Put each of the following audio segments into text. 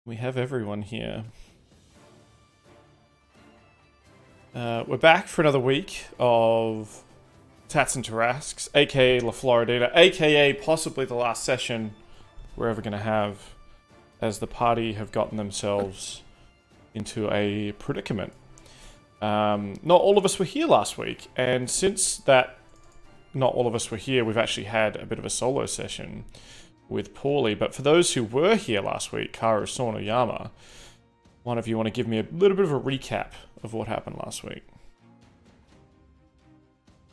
We have everyone here. We're back for another week of Tats and Tarasques, aka La Floridita, aka possibly the last session we're ever going to have, as the party have gotten themselves into a predicament. Not all of us were here last week, and since that not all of us were here, we've actually had a bit of a solo session with Pauly. But for those who were here last week, Karu, Sorn, or Yama, one of you want to give me a little bit of a recap of what happened last week?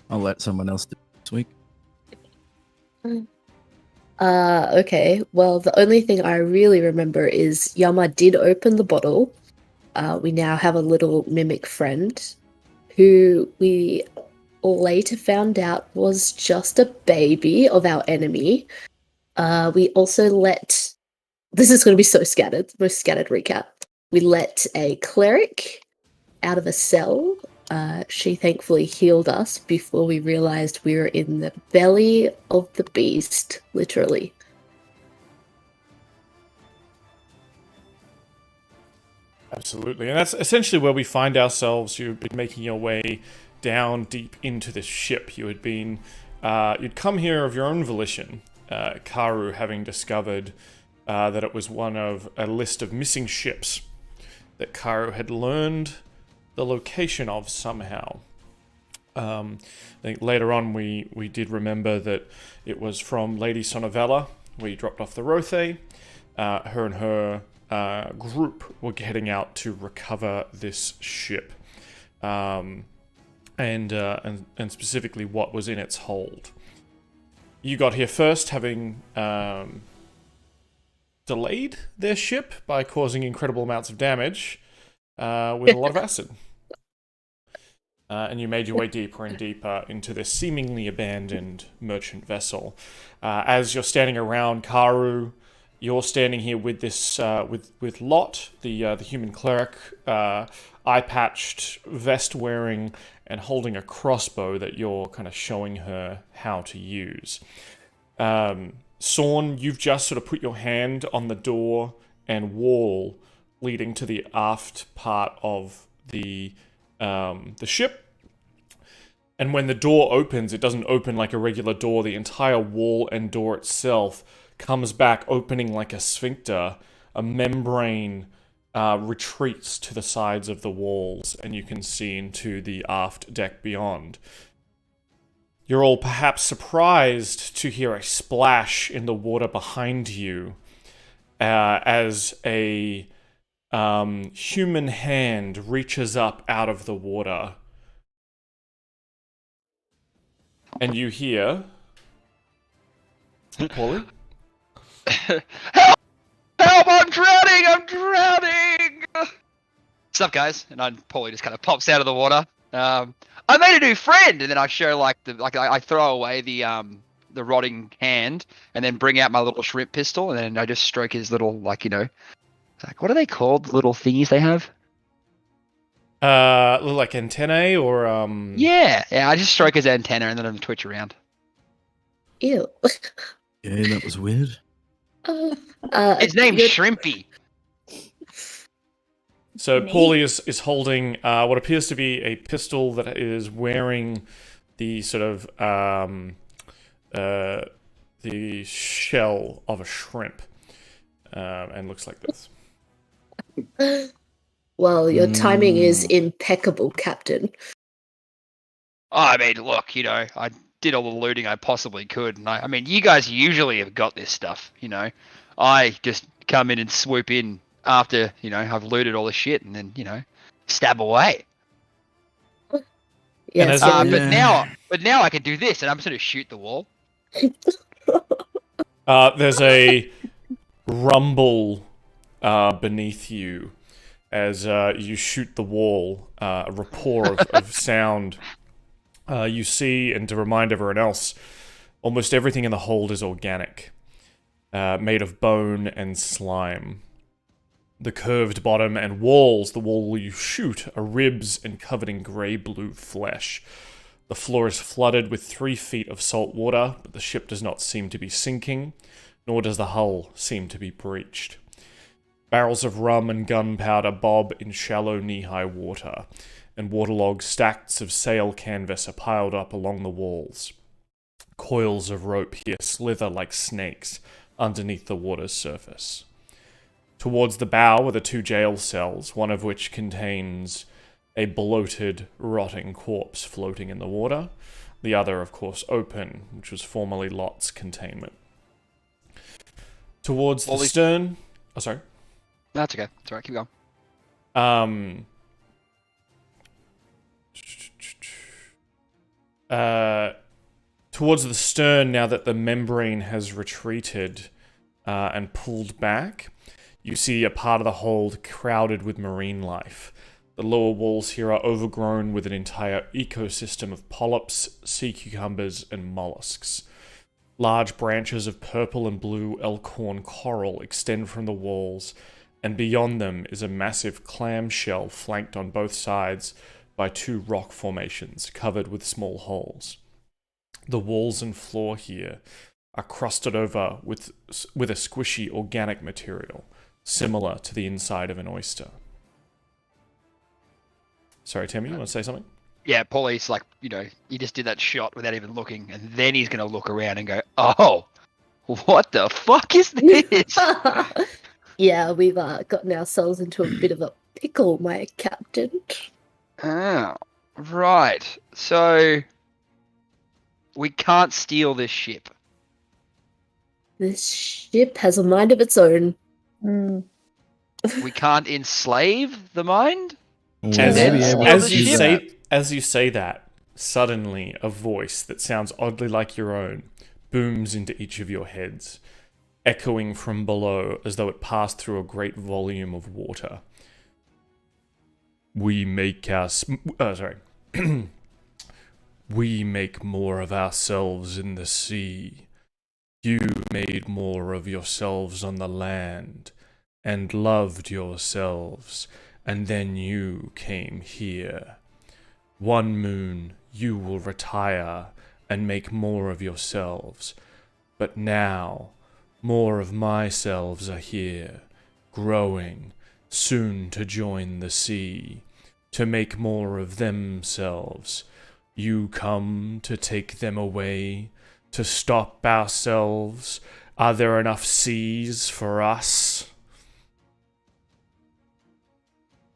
I'll let someone else do it this week. Okay. Well, the only thing I really remember is Yama did open the bottle. We now have a little mimic friend who we later found out was just a baby of our enemy. We also let... This is going to be so scattered. Most scattered recap. We let a cleric out of a cell. She thankfully healed us before we realized we were in the belly of the beast, literally. Absolutely, and that's essentially where we find ourselves. You've been making your way down deep into this ship. You had been, you'd come here of your own volition, Karu having discovered that it was one of a list of missing ships that Karu had learned the location of somehow. I think later on we did remember that it was from Lady Sonovella. We dropped off the Rothe. Her and her group were heading out to recover this ship, and specifically what was in its hold. You got here first, having delayed their ship by causing incredible amounts of damage with a lot of acid. And you made your way deeper and deeper into this seemingly abandoned merchant vessel. As you're standing around, Karu, you're standing here with this with Lot, the human cleric, eye-patched, vest-wearing, and holding a crossbow that you're kind of showing her how to use. Sorn, you've just sort of put your hand on the door and wall leading to the aft part of the ship. And when the door opens, it doesn't open like a regular door. The entire wall and door itself comes back, opening like a sphincter. A membrane retreats to the sides of the walls, and you can see into the aft deck beyond. You're all perhaps surprised to hear a splash in the water behind you as a human hand reaches up out of the water. And you hear... Pauly? Help! Help! I'm drowning! I'm drowning! What's up, guys? And Pauly just kind of pops out of the water. I made a new friend, and then I show I throw away the rotting hand, and then bring out my little shrimp pistol, and then I just stroke his little what are they called? The little thingies they have? Like antennae or Yeah. I just stroke his antenna and then I twitch around. Ew. Yeah, that was weird. His name's Shrimpy. So Pauly is holding what appears to be a pistol that is wearing the sort of the shell of a shrimp, and looks like this. Well, your timing is impeccable, Captain. I mean, look, I did all the looting I possibly could, and I mean, you guys usually have got this stuff, I just come in and swoop in after, I've looted all the shit, and then, stab away. Yes, but now I can do this, and I'm just gonna shoot the wall. There's a rumble beneath you as you shoot the wall, a rapport of sound. You see, and to remind everyone else, almost everything in the hold is organic, made of bone and slime. The curved bottom and walls, the wall you shoot, are ribs and covered in grey-blue flesh. The floor is flooded with 3 feet of salt water, but the ship does not seem to be sinking, nor does the hull seem to be breached. Barrels of rum and gunpowder bob in shallow knee-high water, and waterlogged stacks of sail canvas are piled up along the walls. Coils of rope here slither like snakes underneath the water's surface. Towards the bow are the 2 jail cells, one of which contains a bloated, rotting corpse floating in the water. The other, of course, open, which was formerly Lot's containment. Towards the stern... Oh, sorry. That's okay. It's alright, keep going. Towards the stern, now that the membrane has retreated and pulled back, you see a part of the hold crowded with marine life. The lower walls here are overgrown with an entire ecosystem of polyps, sea cucumbers, and mollusks. Large branches of purple and blue elkhorn coral extend from the walls, and beyond them is a massive clamshell flanked on both sides by 2 rock formations covered with small holes. The walls and floor here are crusted over with a squishy organic material, similar to the inside of an oyster. Sorry, Timmy, you want to say something? Yeah, Pauly's like, he just did that shot without even looking, and then he's going to look around and go, oh, what the fuck is this? Yeah, we've gotten ourselves into a bit of a pickle, my captain. Oh, right. So, we can't steal this ship. This ship has a mind of its own. We can't enslave the mind? As you say that, suddenly a voice that sounds oddly like your own booms into each of your heads, echoing from below as though it passed through a great volume of water. We make we make more of ourselves in the sea. You made more of yourselves on the land, and loved yourselves, and then you came here. One moon you will retire and make more of yourselves, but now more of myselves are here, growing, soon to join the sea, to make more of themselves. You come to take them away, to stop ourselves. Are there enough seas for us?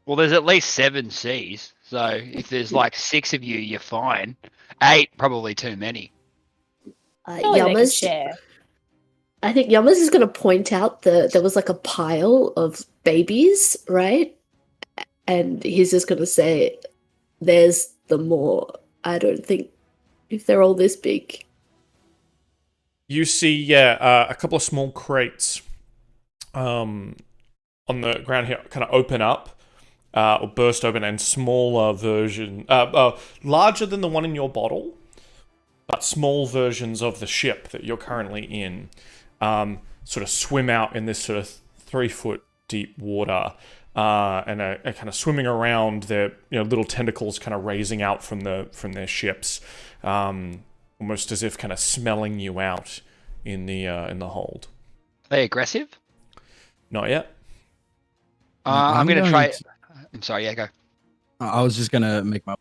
Well, there's at least 7 seas, so if there's like 6 of you, you're fine. 8, probably too many. Yama's I think Yama's is going to point out that there was like a pile of babies, right? And he's just going to say, there's the more. I don't think if they're all this big. You see, a couple of small crates on the ground here kind of open up or burst open, and smaller version, larger than the one in your bottle, but small versions of the ship that you're currently in sort of swim out in this sort of 3-foot deep water and are kind of swimming around, their little tentacles kind of raising out from their ships, almost as if kind of smelling you out in the hold. Are they aggressive? Not yet. I'm going to try. I'm sorry. Yeah, go. I was just gonna make my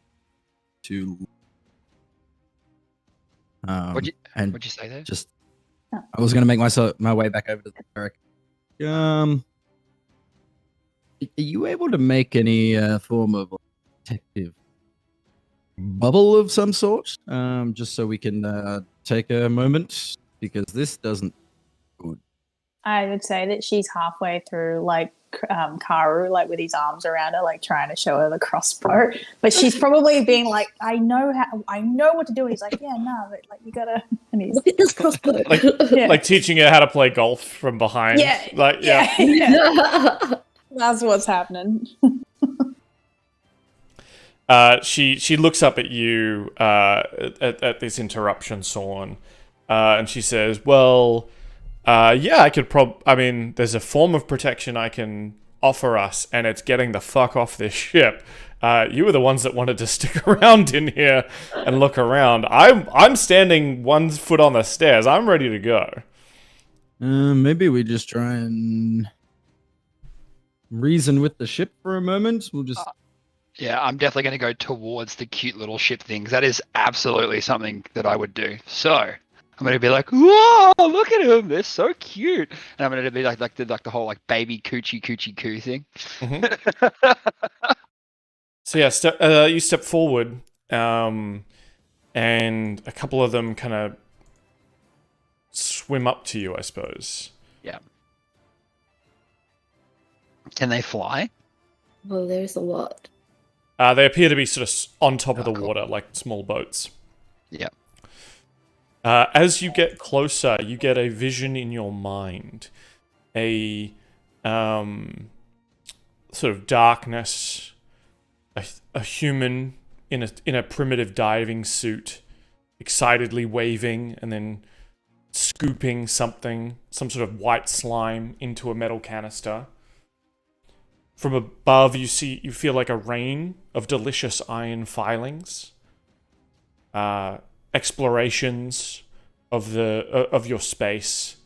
to. What'd you say there? Just, I was gonna make my way back over to the barrack. Are you able to make any form of detective bubble of some sort? Just so we can take a moment, because this doesn't. Good. I would say that she's halfway through, like Karu, like with his arms around her, like trying to show her the crossbow. But she's probably being like, I know what to do. And he's like, yeah, no, but like you gotta. And he's, look at this crossbow. Like teaching her how to play golf from behind. Yeah, Like yeah. That's what's happening. She looks up at you at this interruption, Sorn, and she says, "Well, yeah, I could there's a form of protection I can offer us, and it's getting the fuck off this ship. You were the ones that wanted to stick around in here and look around. I'm standing 1 foot on the stairs. I'm ready to go." Maybe we just try and reason with the ship for a moment. We'll just Yeah, I'm definitely going to go towards the cute little ship things. That is absolutely something that I would do. So I'm going to be like, whoa, look at them. They're so cute. And I'm going to be like the whole like baby coochie coo thing. Mm-hmm. So yeah, you step forward, and a couple of them kind of swim up to you, I suppose. Yeah. Can they fly? Well, there's a lot. They appear to be sort of on top of the cool. water, like small boats. Yeah. As you get closer, you get a vision in your mind. A sort of darkness, a human in a primitive diving suit, excitedly waving and then scooping some sort of white slime into a metal canister. From above, you feel like a rain of delicious iron filings, explorations of your space,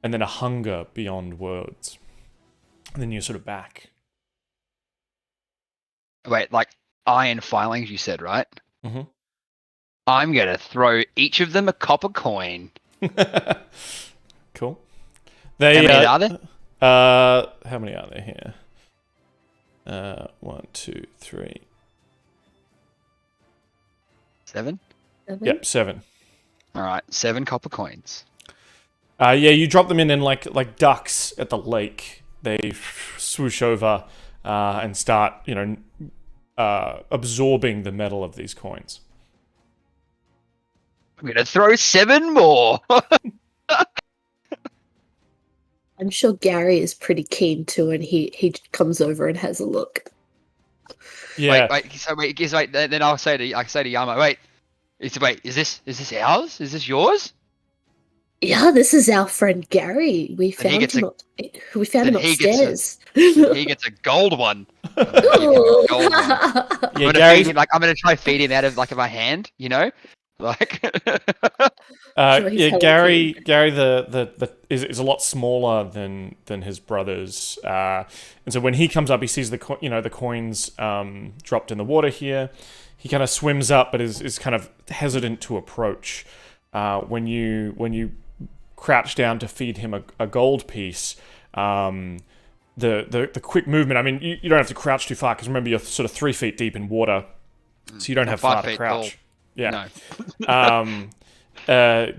and then a hunger beyond words. And then you're sort of back. Wait, like iron filings, you said, right? Mm-hmm. I'm going to throw each of them a copper coin. Cool. How many are there? How many are there here? 1, 2, 3. 7? Yep, 7. All right, 7 copper coins. Yeah, you drop them in and like ducks at the lake. They swoosh over and start, absorbing the metal of these coins. I'm going to throw 7 more. I'm sure Gary is pretty keen too, and he comes over and has a look. Yeah. Wait. Then I say to Yama, wait, is this ours? Is this yours? Yeah, this is our friend Gary. We found him. We found him upstairs. He gets a gold one. Ooh. Yeah, Gary. I'm gonna try feed him out of my hand, like. Yeah, Gary is a lot smaller than his brothers, and so when he comes up, he sees the coins dropped in the water here. He kind of swims up, but is kind of hesitant to approach. When you crouch down to feed him a gold piece, the quick movement. I mean, you don't have to crouch too far because remember you're sort of 3 feet deep in water, so you don't have far to crouch. Tall. Yeah. No.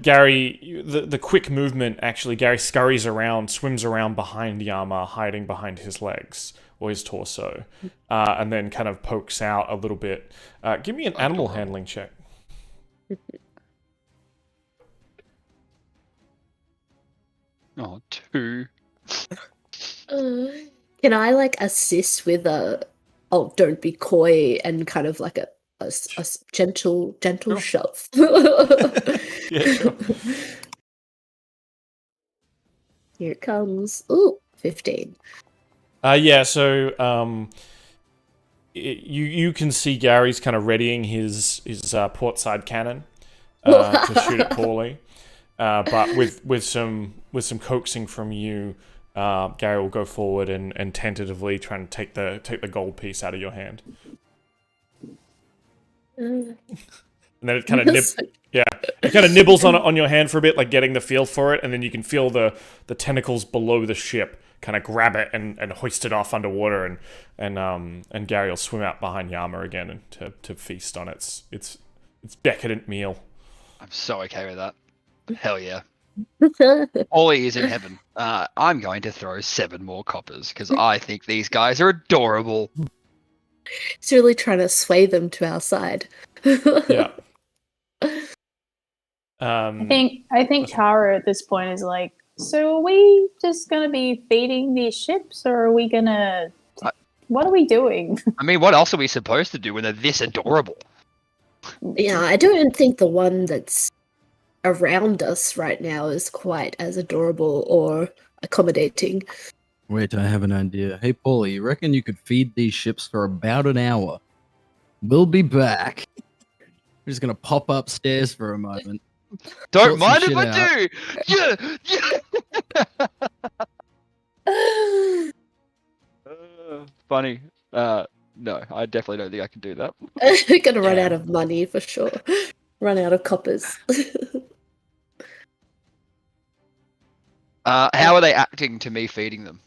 Gary, the quick movement, actually, Gary scurries around, swims around behind Yama, hiding behind his legs or his torso, and then kind of pokes out a little bit. Give me an animal handling check. Oh, 2. Can I assist with don't be coy and kind of like a gentle shove? Yeah, sure. Here it comes. Ooh, 15. Yeah, so you can see Gary's kind of readying his portside cannon to shoot at Pauly, but with some coaxing from you, Gary will go forward and tentatively try and take the gold piece out of your hand. And then it kind of it kind of nibbles on your hand for a bit, like getting the feel for it, and then you can feel the tentacles below the ship kind of grab it and hoist it off underwater, and Gary will swim out behind Yama again and to feast on its decadent meal. I'm so okay with that. Hell yeah. Pauly is in heaven. I'm going to throw 7 more coppers because I think these guys are adorable. It's really trying to sway them to our side. Yeah. I think Karu at this point is like, so are we just gonna be feeding these ships, or are we gonna? What are we doing? I mean, what else are we supposed to do when they're this adorable? Yeah, I don't think the one that's around us right now is quite as adorable or accommodating. Wait, I have an idea. Hey, Pauly, you reckon you could feed these ships for about an hour? We'll be back. We're just gonna pop upstairs for a moment. Don't Sort some mind if shit I out. do. Yeah. Funny. No, I definitely don't think I can do that. We're gonna run Yeah. out of money for sure. Run out of coppers. How are they acting to me feeding them?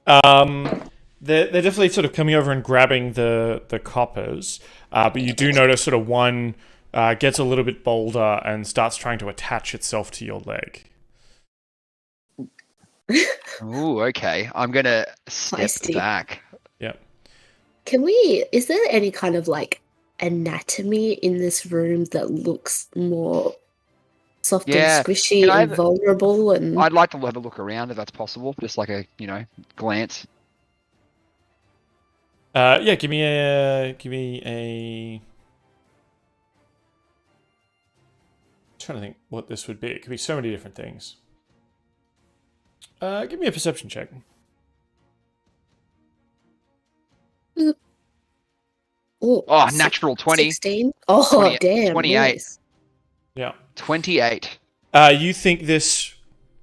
They're definitely sort of coming over and grabbing the coppers, but you do notice sort of one gets a little bit bolder and starts trying to attach itself to your leg. Ooh, okay. I'm gonna step Feisty. back. Yep. Is there any kind of like anatomy in this room that looks more soft Yeah, and squishy can I and have- vulnerable and I'd like to have a look around if that's possible, just like a glance. Yeah, give me a. I'm trying to think what this would be. It could be so many different things. Give me a perception check. Oh, natural 20. 16? Oh, 20 damn. 28. Nice. Yeah. 28. You think this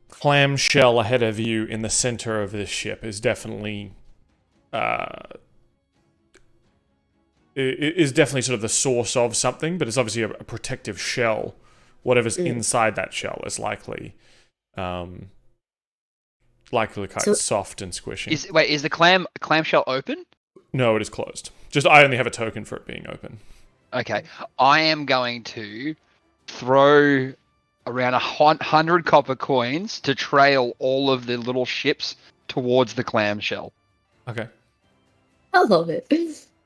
clamshell ahead of you in the center of this ship is definitely is definitely sort of the source of something, but it's obviously a protective shell. Whatever's inside that shell is likely quite So- soft and squishy. Is the clamshell open? No, it is closed. Just I only have a token for it being open. Okay, I am going to throw around 100 copper coins to trail all of the little ships towards the clamshell. Okay. I love it.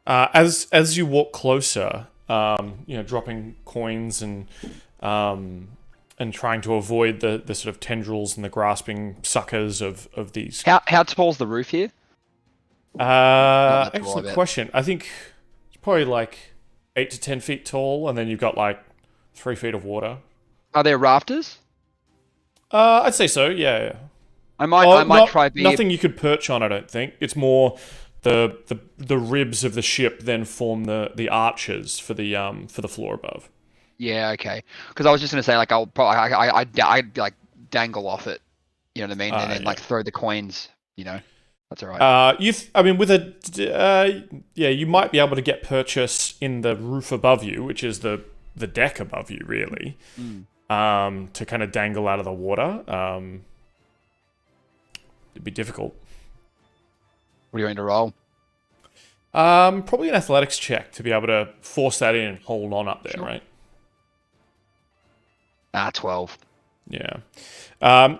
As you walk closer, dropping coins and trying to avoid the sort of tendrils and the grasping suckers of these. How tall's the roof here? that tall, I Excellent bet. question. I think it's probably like 8 to 10 feet tall, and then you've got like 3 feet of water. Are there rafters? I'd say so. Yeah. I might try be nothing you could perch on. I don't think it's more the ribs of the ship then form the arches for the floor above. Yeah, okay. Because I was just gonna say, like, I'll probably I'd like dangle off it. You know what I mean? And then like throw the coins. That's all right. You might be able to get purchase in the roof above you, which is the deck above you, really, to kind of dangle out of the water. It'd be difficult. What are you going to roll? Probably an athletics check to be able to force that in and hold on up there, Sure. right? 12. Yeah.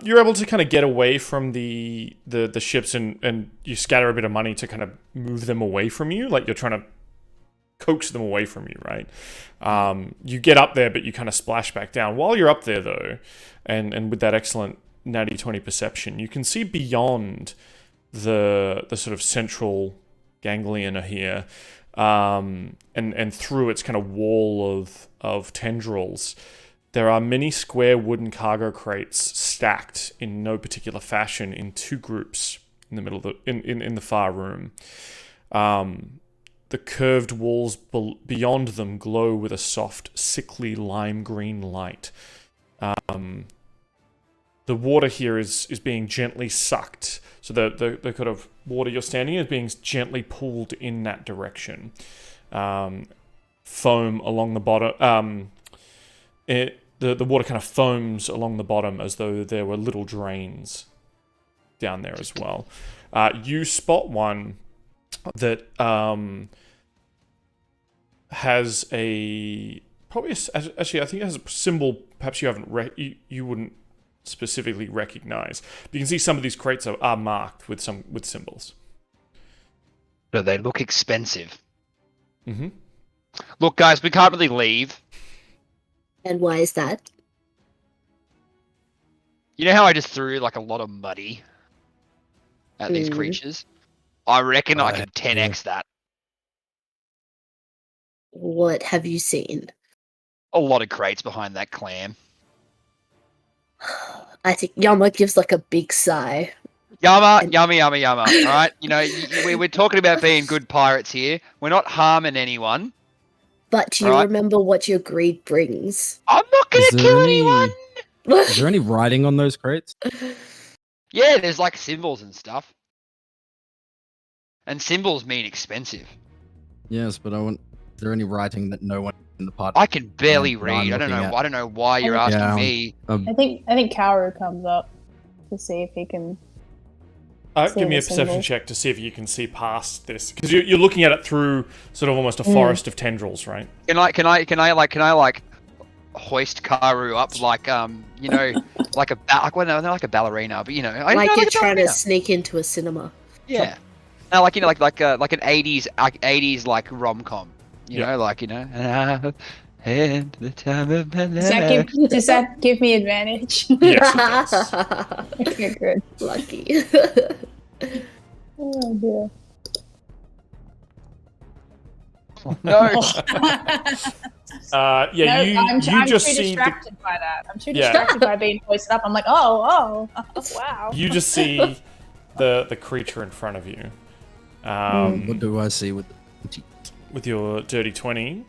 You're able to kind of get away from the ships and you scatter a bit of money to kind of move them away from you. Like you're trying to coax them away from you, right? You get up there, but you kind of splash back down. While you're up there, though, and with that excellent natty 20 perception, you can see beyond the sort of central ganglion here, and through its kind of wall of tendrils. There are many square wooden cargo crates stacked in no particular fashion in two groups in the middle of in the far room. The curved walls beyond them glow with a soft, sickly lime green light. The water here is being gently sucked, so the kind of water you're standing in is being gently pulled in that direction. Foam along the bottom. The water kind of foams along the bottom as though there were little drains down there as well. You spot one that has actually I think it has a symbol perhaps you haven't you wouldn't specifically recognize. But you can see some of these crates are marked with symbols. So they look expensive. Mm-hmm. Look, guys, we can't really leave. And why is that? You know how I just threw like a lot of money at these creatures? I reckon I can 10x that. What have you seen? A lot of crates behind that clam. I think Yama gives like a big sigh. Yama. All right, we're talking about being good pirates here. We're not harming anyone. But do you Right. remember what your greed brings? I'm not Is gonna there kill any- anyone. Is there any writing on those crates? Yeah, there's like symbols and stuff. And symbols mean expensive. Yes, but is there any writing that no one in the party? I can barely that I'm read. I don't looking know. at? I don't know why you're asking Yeah, me. I think Karu comes up to see if he can. Give me a perception check to see if you can see past this, because you're looking at it through sort of almost a forest of tendrils, right? Can I hoist Karu up like like a ballerina, but Like you're trying to sneak into a cinema. Yeah. No, like an 80s like rom-com. And the time of my life. Does that give me advantage? Yes, it does. Okay, good. Lucky. Oh dear. No. I'm you just too see distracted by that. I'm too distracted by being hoisted up. I'm like, oh, wow. you just see the creature in front of you. What do I see with With your dirty 20.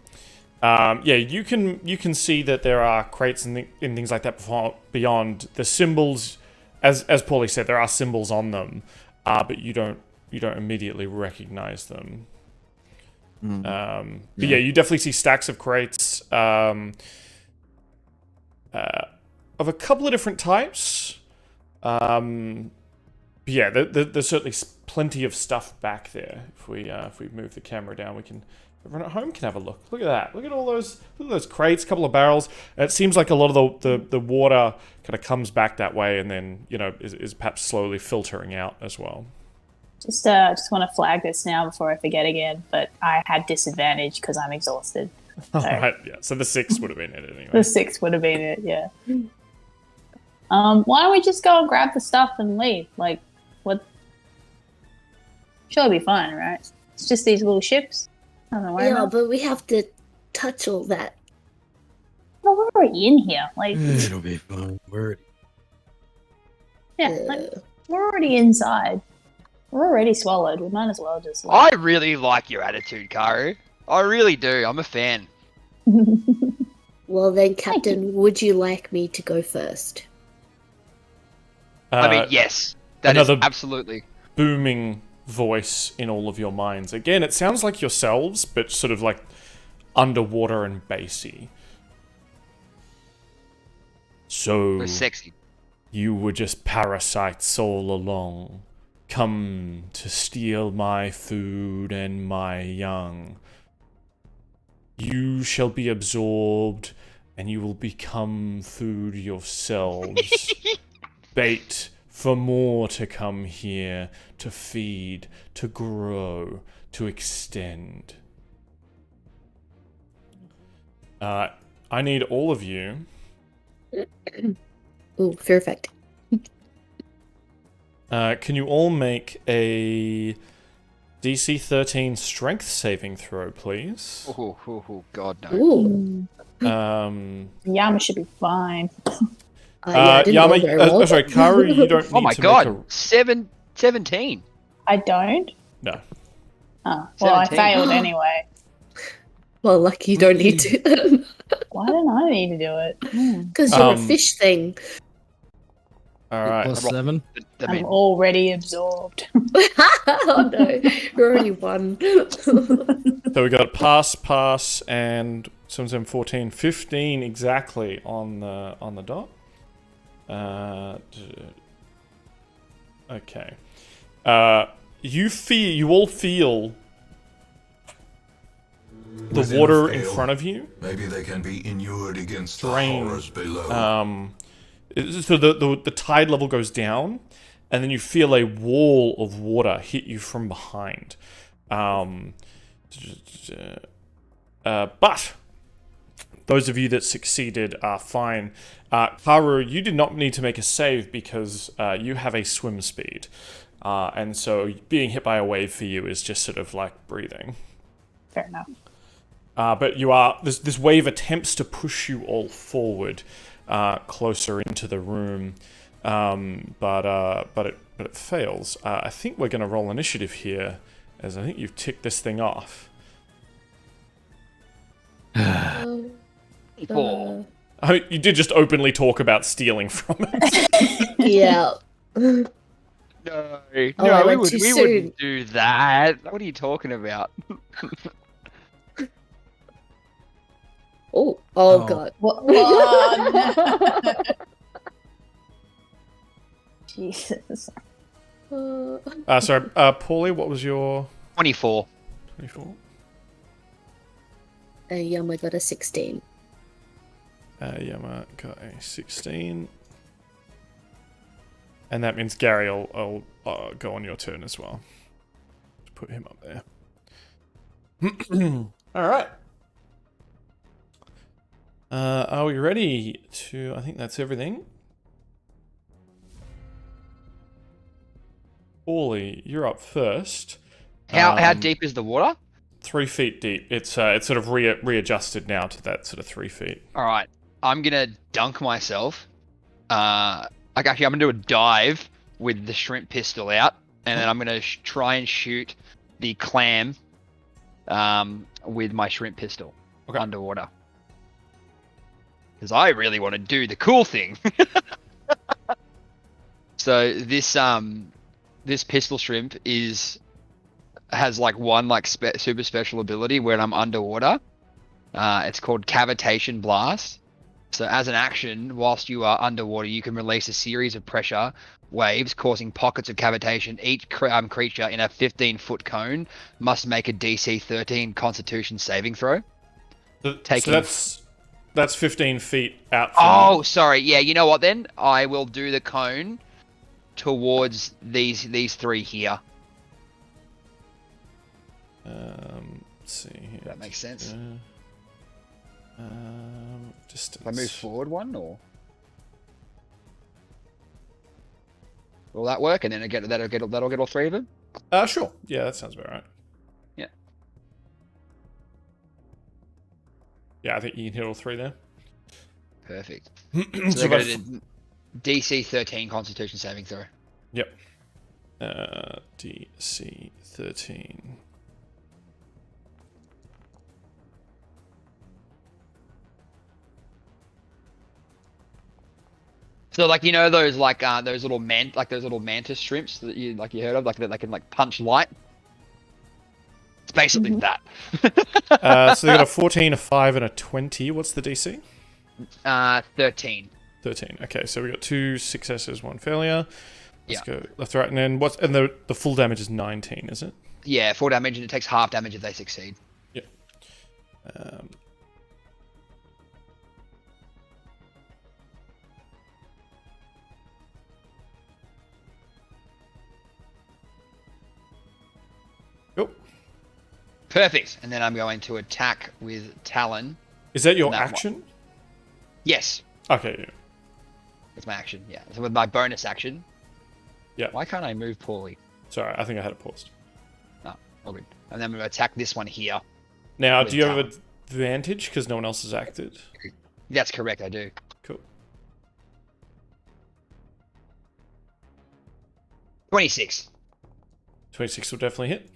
You can see that there are crates and things like that beyond the symbols. As Pauly said, there are symbols on them, but you don't immediately recognize them. But you definitely see stacks of crates of a couple of different types. There's certainly plenty of stuff back there. If we move the camera down, everyone at home can have a look. Look at that. Look at those crates, a couple of barrels. And it seems like a lot of the water kind of comes back that way and then, is perhaps slowly filtering out as well. Just want to flag this now before I forget again, but I had disadvantage because I'm exhausted. So. Right, yeah. So the 6 would have been it anyway. The 6 would have been it, yeah. Why don't we just go and grab the stuff and leave? Like, what? Sure, it'll be fine, right? It's just these little ships. I don't know why. Yeah, but we have to touch all that. Well, we're already in here. Like, It'll be fun. We're already inside. We're already swallowed. We might as well just. I really like your attitude, Karu. I really do. I'm a fan. Well then, Captain, would you like me to go first? I mean, yes. That is absolutely. Booming voice in all of your minds. Again, it sounds like yourselves, but sort of like underwater and bassy. So We're sexy. You were just parasites all along, come to steal my food and my young. You shall be absorbed, and you will become food yourselves. Bait for more to come here, to feed, to grow, to extend. I need all of you. Ooh, perfect. Can you all make a DC 13 strength saving throw, please? Oh, God, no. Ooh. Yama should be fine. Yama, sorry, Karu, you don't need Oh my to God, make a... 17. I don't? No. Oh, well, 17. I failed anyway. Well, lucky you don't need to. Why don't I need to do it? Because you're a fish thing. Alright. +7. I'm already absorbed. Oh no, you're already one. So we got pass, and 17, 14, 15 exactly on the dot. Okay. You all feel the water in front of you. Maybe they can be inured against the Drain. horrors below. So the tide level goes down, and then you feel a wall of water hit you from behind. But those of you that succeeded are fine. Karu, you did not need to make a save because you have a swim speed. And so being hit by a wave for you is just sort of like breathing. Fair enough. But you are this wave attempts to push you all forward, closer into the room, but it fails. I think we're going to roll initiative here, as I think you've ticked this thing off. 4. I mean, you did just openly talk about stealing from it. Yeah. No, I no, went too we soon. wouldn't do that. What are you talking about? Oh Oh. god. What? No. Jesus. Sorry, Pauly, what was your 24. 24? Yama got a 16. Yama got a 16. And that means Gary will go on your turn as well. Just put him up there. All right. Are we ready to... I think that's everything. Pauly, you're up first. How deep is the water? 3 feet deep. It's sort of readjusted now to that sort of 3 feet. All right, I'm gonna dunk myself. Like actually, I'm gonna do a dive with the shrimp pistol out, and then I'm gonna try and shoot the clam, with my shrimp pistol underwater. Because I really want to do the cool thing. So this pistol shrimp has like one like super special ability when I'm underwater. It's called cavitation blast. So as an action, whilst you are underwater, you can release a series of pressure waves causing pockets of cavitation. Each creature in a 15-foot cone must make a DC 13 Constitution saving throw. So that's 15 feet out from Oh, sorry. Yeah, you know what then? I will do the cone towards these three here. Let's see here. That makes sense. Distance. If I move forward one, or will that work? And then that'll get all three of them. Sure. Yeah, that sounds about right. Yeah. Yeah, I think you can hit all three there. Perfect. So So they're going to DC 13 Constitution saving throw. Yep. DC 13. So like you know those little mantis shrimps that you heard of, like that they can like punch light. It's basically that. So they got a 14, a 5, and a 20. What's the DC? 13. 13. Okay, so we got 2 successes, 1 failure. Let's Yeah. go left, right, and then the full damage is 19, is it? Yeah, 4 damage, and it takes half damage if they succeed. Yep. Cool. Perfect. And then I'm going to attack with Talon. Is that your That one. action? Yes, Okay, yeah. that's my action. Yeah. So with my bonus action. Yeah. Why can't I move poorly? Sorry, I think I had it paused. All good. And then I'm going to attack this one here. Now, With do you have Talon. advantage because no one else has acted? That's correct, I do. Cool. 26. 26 will definitely hit.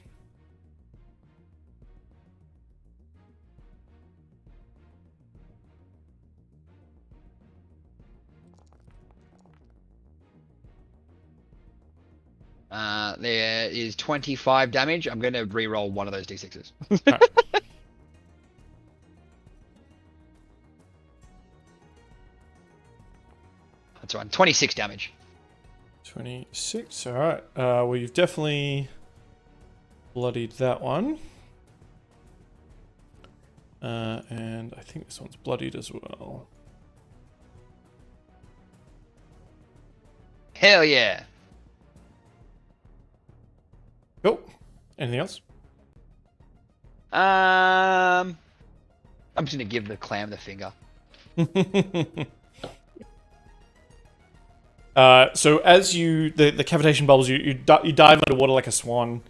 There is 25 damage. I'm going to re-roll one of those d6s. Alright. That's right. 26 damage. 26, alright. Well, you've definitely bloodied that one. And I think this one's bloodied as well. Hell yeah. Cool. Anything else? I'm just going to give the clam the finger. So as the cavitation bubbles, you dive underwater like a swan.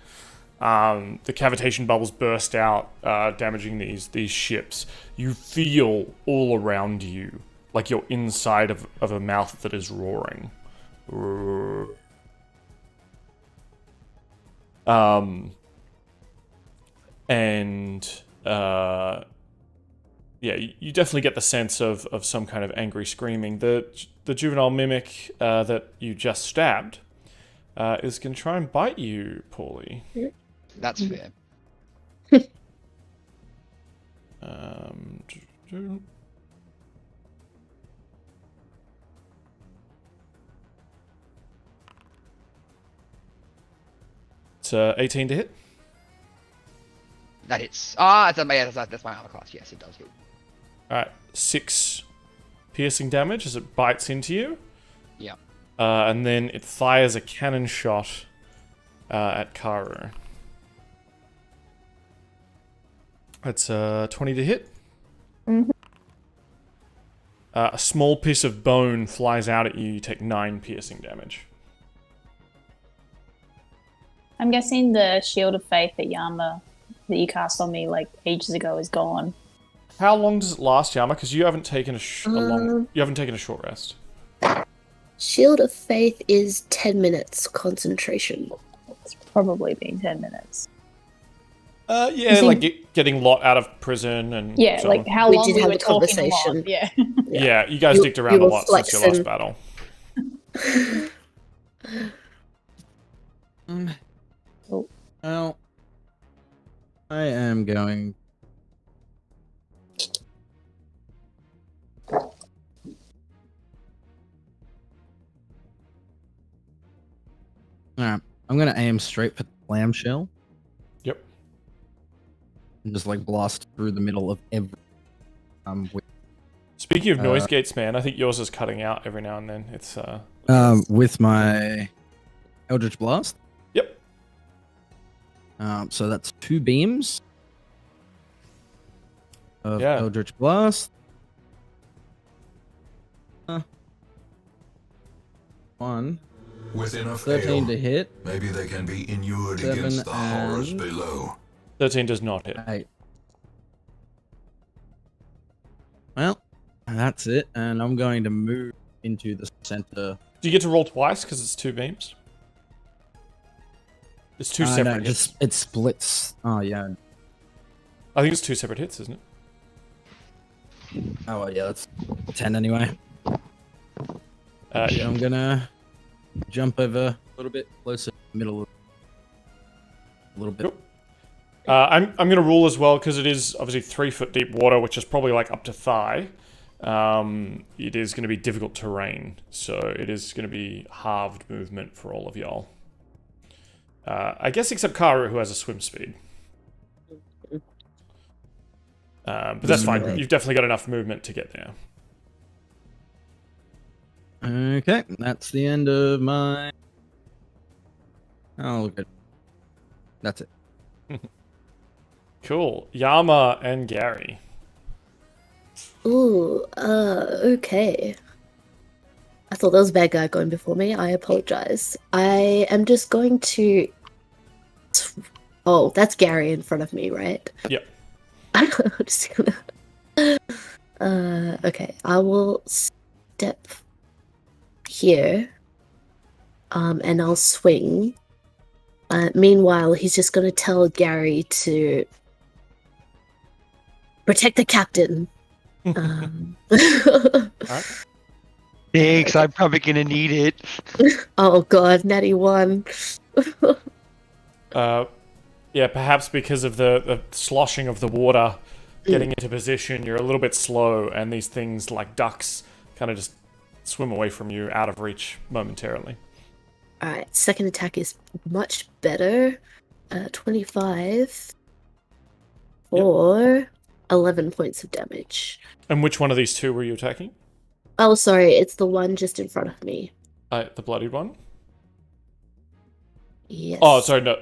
The cavitation bubbles burst out, damaging these ships. You feel all around you like you're inside of a mouth that is roaring. Yeah, you definitely get the sense of some kind of angry screaming. The juvenile mimic that you just stabbed is going to try and bite you, Pauly. That's fair. It's 18 to hit. That hits. That's my armor class. Yes, it does hit. Alright, 6 piercing damage as it bites into you. Yeah. And then it fires a cannon shot at Karu. That's 20 to hit. Mhm. A small piece of bone flies out at you. You take 9 piercing damage. I'm guessing the Shield of Faith that Yama that you cast on me like ages ago is gone. How long does it last, Yama? Because you haven't taken you haven't taken a short rest. Shield of Faith is 10 minutes concentration. It's probably been 10 minutes. Yeah, like getting Lot out of prison and Yeah, so like on. how We long did we have were a talking a lot. conversation. Yeah. Yeah, you guys You- dicked around you a were lot since your last flexing. battle. Well, I am going. Alright, I'm gonna aim straight for the clamshell Yep. and just like blast through the middle of every. With, Speaking of noise gates, man, I think yours is cutting out every now and then. It's with my Eldritch Blast. Yep. So that's 2 beams of Yeah. Eldritch Blast. 1, With enough 13 to ale, hit, maybe they can be inured 7 against the horrors and- below. 13 does not hit. 8. Well, that's it, and I'm going to move into the center. Do you get to roll twice because it's 2 beams? It's 2 separate No, hits. it splits. Oh yeah. I think it's 2 separate hits, isn't it? Oh well, yeah, that's 10 anyway. So Yeah. I'm gonna jump over a little bit closer to the middle. A little bit. Cool. I'm going to rule as well because it is obviously 3 foot deep water, which is probably like up to thigh. It is going to be difficult terrain, so it is going to be halved movement for all of y'all. I guess except Karu, who has a swim speed. But that's fine. You've definitely got enough movement to get there. Okay, that's the end of my. Oh, good. That's it. Cool. Yama and Gary. Ooh, okay. I thought there was a bad guy going before me. I apologize. I am just going to. Oh, that's Gary in front of me, right? Yep. I'm just gonna. Okay, I will step here. And I'll swing. Meanwhile, he's just gonna tell Gary to protect the captain. Alright. Thanks, I'm probably gonna need it. Oh god, natty 1. Yeah, perhaps because of the sloshing of the water getting into position, you're a little bit slow, and these things like ducks kind of just swim away from you out of reach momentarily. Alright, second attack is much better. 25 for 11 points of damage. And which one of these 2 were you attacking? Oh, sorry, it's the one just in front of me. The bloodied one? Yes. Oh, sorry, no.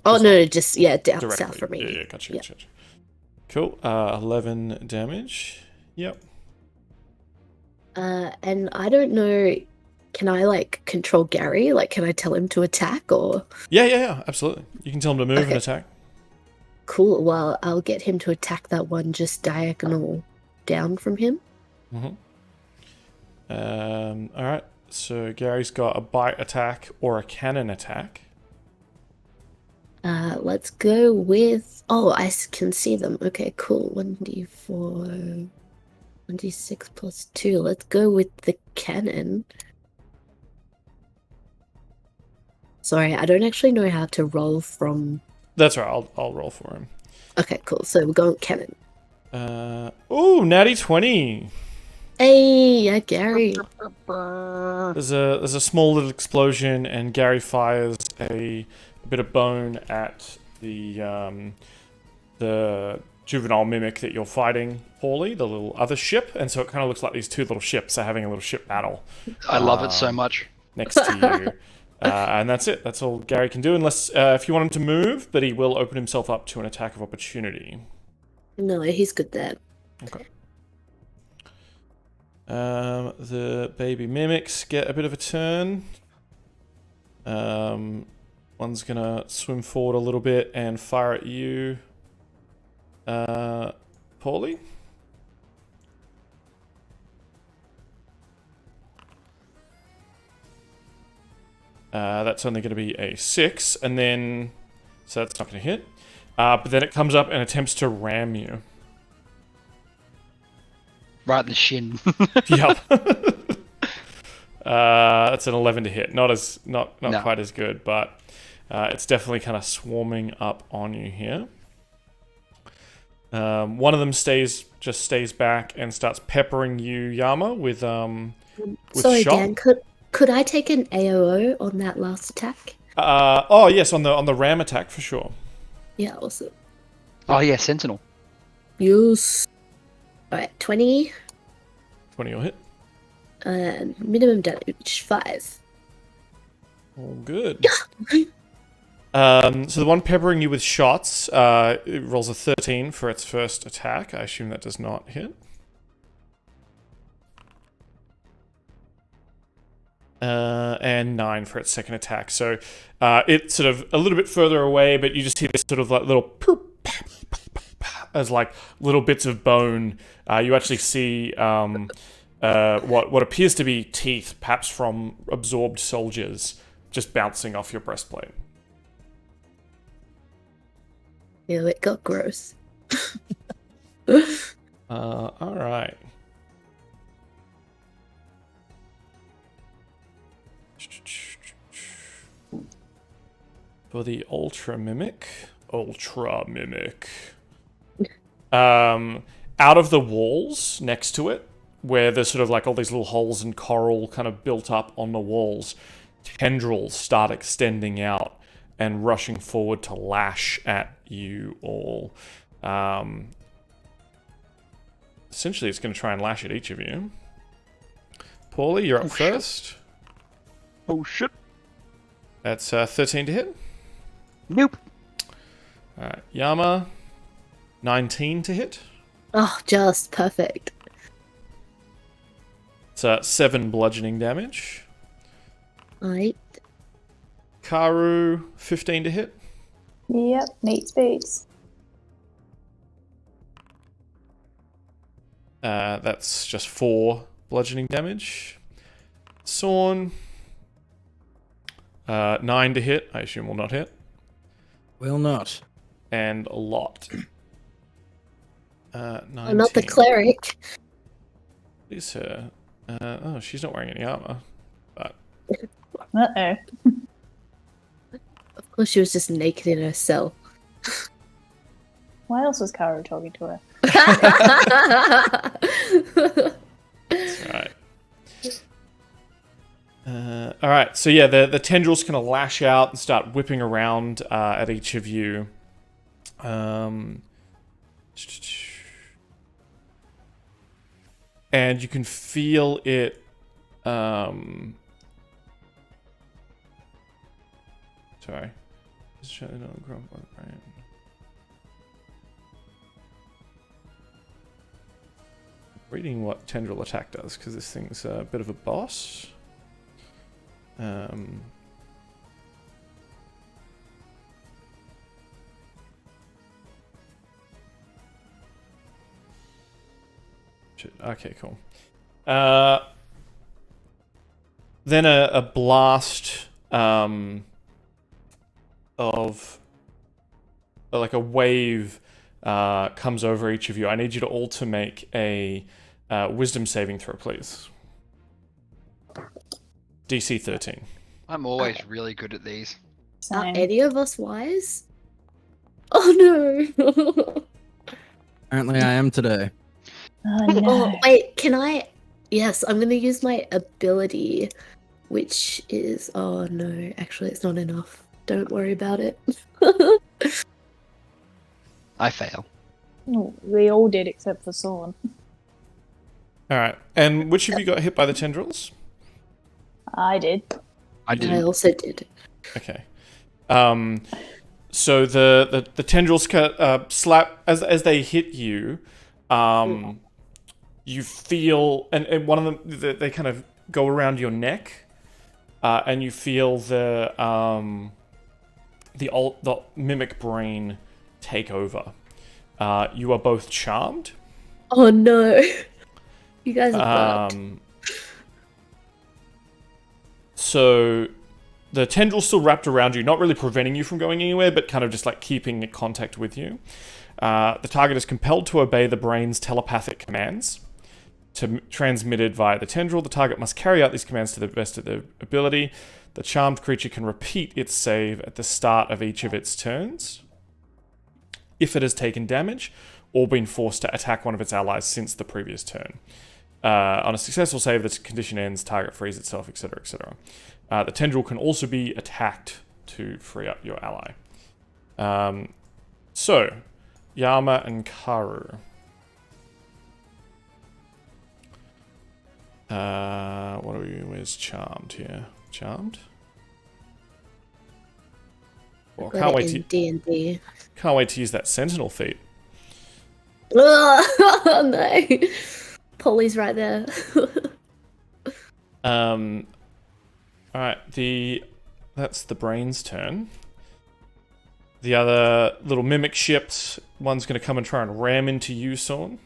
Oh, just no, just, yeah, down Directly. south from me. Yeah, gotcha, Yeah. gotcha. Cool. 11 damage. Yep. And I don't know, can I, like, control Gary? Like, can I tell him to attack, or? Yeah, absolutely. You can tell him to move and Okay. attack. Cool, well, I'll get him to attack that one just diagonal down from him. Alright, so Gary's got a bite attack or a cannon attack. Let's go with... Oh, I can see them. Okay, cool. 1d4... 1d6 plus 2. Let's go with the cannon. Sorry, I don't actually know how to roll from. That's right. I'll roll for him. Okay, cool. So we're going cannon. Natty 20. Hey, yeah, Gary. There's a small little explosion, and Gary fires a bit of bone at the juvenile mimic that you're fighting, Pauly, the little other ship, and so it kind of looks like these two little ships are having a little ship battle. I love it so much. Next to you. And that's it. That's all Gary can do, unless if you want him to move, but he will open himself up to an attack of opportunity. No, he's good there. Okay. The baby mimics get a bit of a turn. One's gonna swim forward a little bit and fire at you, Pauly. That's only going to be a 6, and then so that's not going to hit. But then it comes up and attempts to ram you. Right in the shin. Yep. That's an 11 to hit. Not quite as good, but it's definitely kind of swarming up on you here. One of them stays back and starts peppering you, Yama, with Sorry, shot. Dan. Could I take an AOO on that last attack? Yes, on the ram attack for sure. Yeah, awesome. Oh yeah, Sentinel. Yes. Alright, 20. 20 will hit. And minimum damage, 5. All good. So the one peppering you with shots, it rolls a 13 for its first attack. I assume that does not hit. And 9 for its second attack. So it's sort of a little bit further away, but you just hear this sort of like little poop, as like little bits of bone. You actually see what appears to be teeth, perhaps from absorbed soldiers, just bouncing off your breastplate. Ew, it got gross. All right. For the Ultra Mimic. Out of the walls next to it, where there's sort of like all these little holes and coral kind of built up on the walls, tendrils start extending out and rushing forward to lash at you all. Essentially, it's going to try and lash at each of you. Pauly, you're up first. Oh shit. That's 13 to hit. Nope. Alright, Yama, 19 to hit. Oh, just perfect. It's 7 bludgeoning damage. Alright. Karu, 15 to hit. Yep, neat speeds. That's just 4 bludgeoning damage. Sorn, 9 to hit. I assume will not hit. Will not. And a lot. 19. I'm not the cleric. Is her? She's not wearing any armor. But Uh-oh. Of course, she was just naked in her cell. Why else was Karu talking to her? that's right. All right, so yeah, the tendrils kind of lash out and start whipping around at each of you. And you can feel it. Sorry. Reading what tendril attack does, because this thing's a bit of a boss. Okay, cool. Then a blast of like a wave comes over each of you. I need you to all to make a wisdom saving throw, please. DC 13. I'm always really good at these. Are Same. any of us wise? Oh no. Apparently, I am today. Oh no. Oh, wait, can I? Yes, I'm gonna use my ability, which is. Oh no, actually, it's not enough. Don't worry about it. I fail. Oh, we all did except for Sorn. All right. And which of you got hit by the tendrils? I did. I I didn't. also did. Okay. So the tendrils slap as they hit you. You feel, and one of them, they kind of go around your neck, and you feel the mimic brain take over. You are both charmed. Oh no. You guys are fucked. So the tendril's still wrapped around you, not really preventing you from going anywhere, but kind of just like keeping in contact with you. The target is compelled to obey the brain's telepathic commands transmitted via the tendril. The target must carry out these commands to the best of their ability. The charmed creature can repeat its save at the start of each of its turns if it has taken damage or been forced to attack one of its allies since the previous turn. On a successful save, the condition ends, target frees itself, etc., etc. The tendril can also be attacked to free up your ally. So, Yama and Karu. What are we? Where's Charmed here? Charmed? Well, Got it in D&D. can't wait to use that Sentinel feat. Oh no. Pauly's right there. Alright, that's the brain's turn. The other little mimic ships, one's going to come and try and ram into you, Sorn.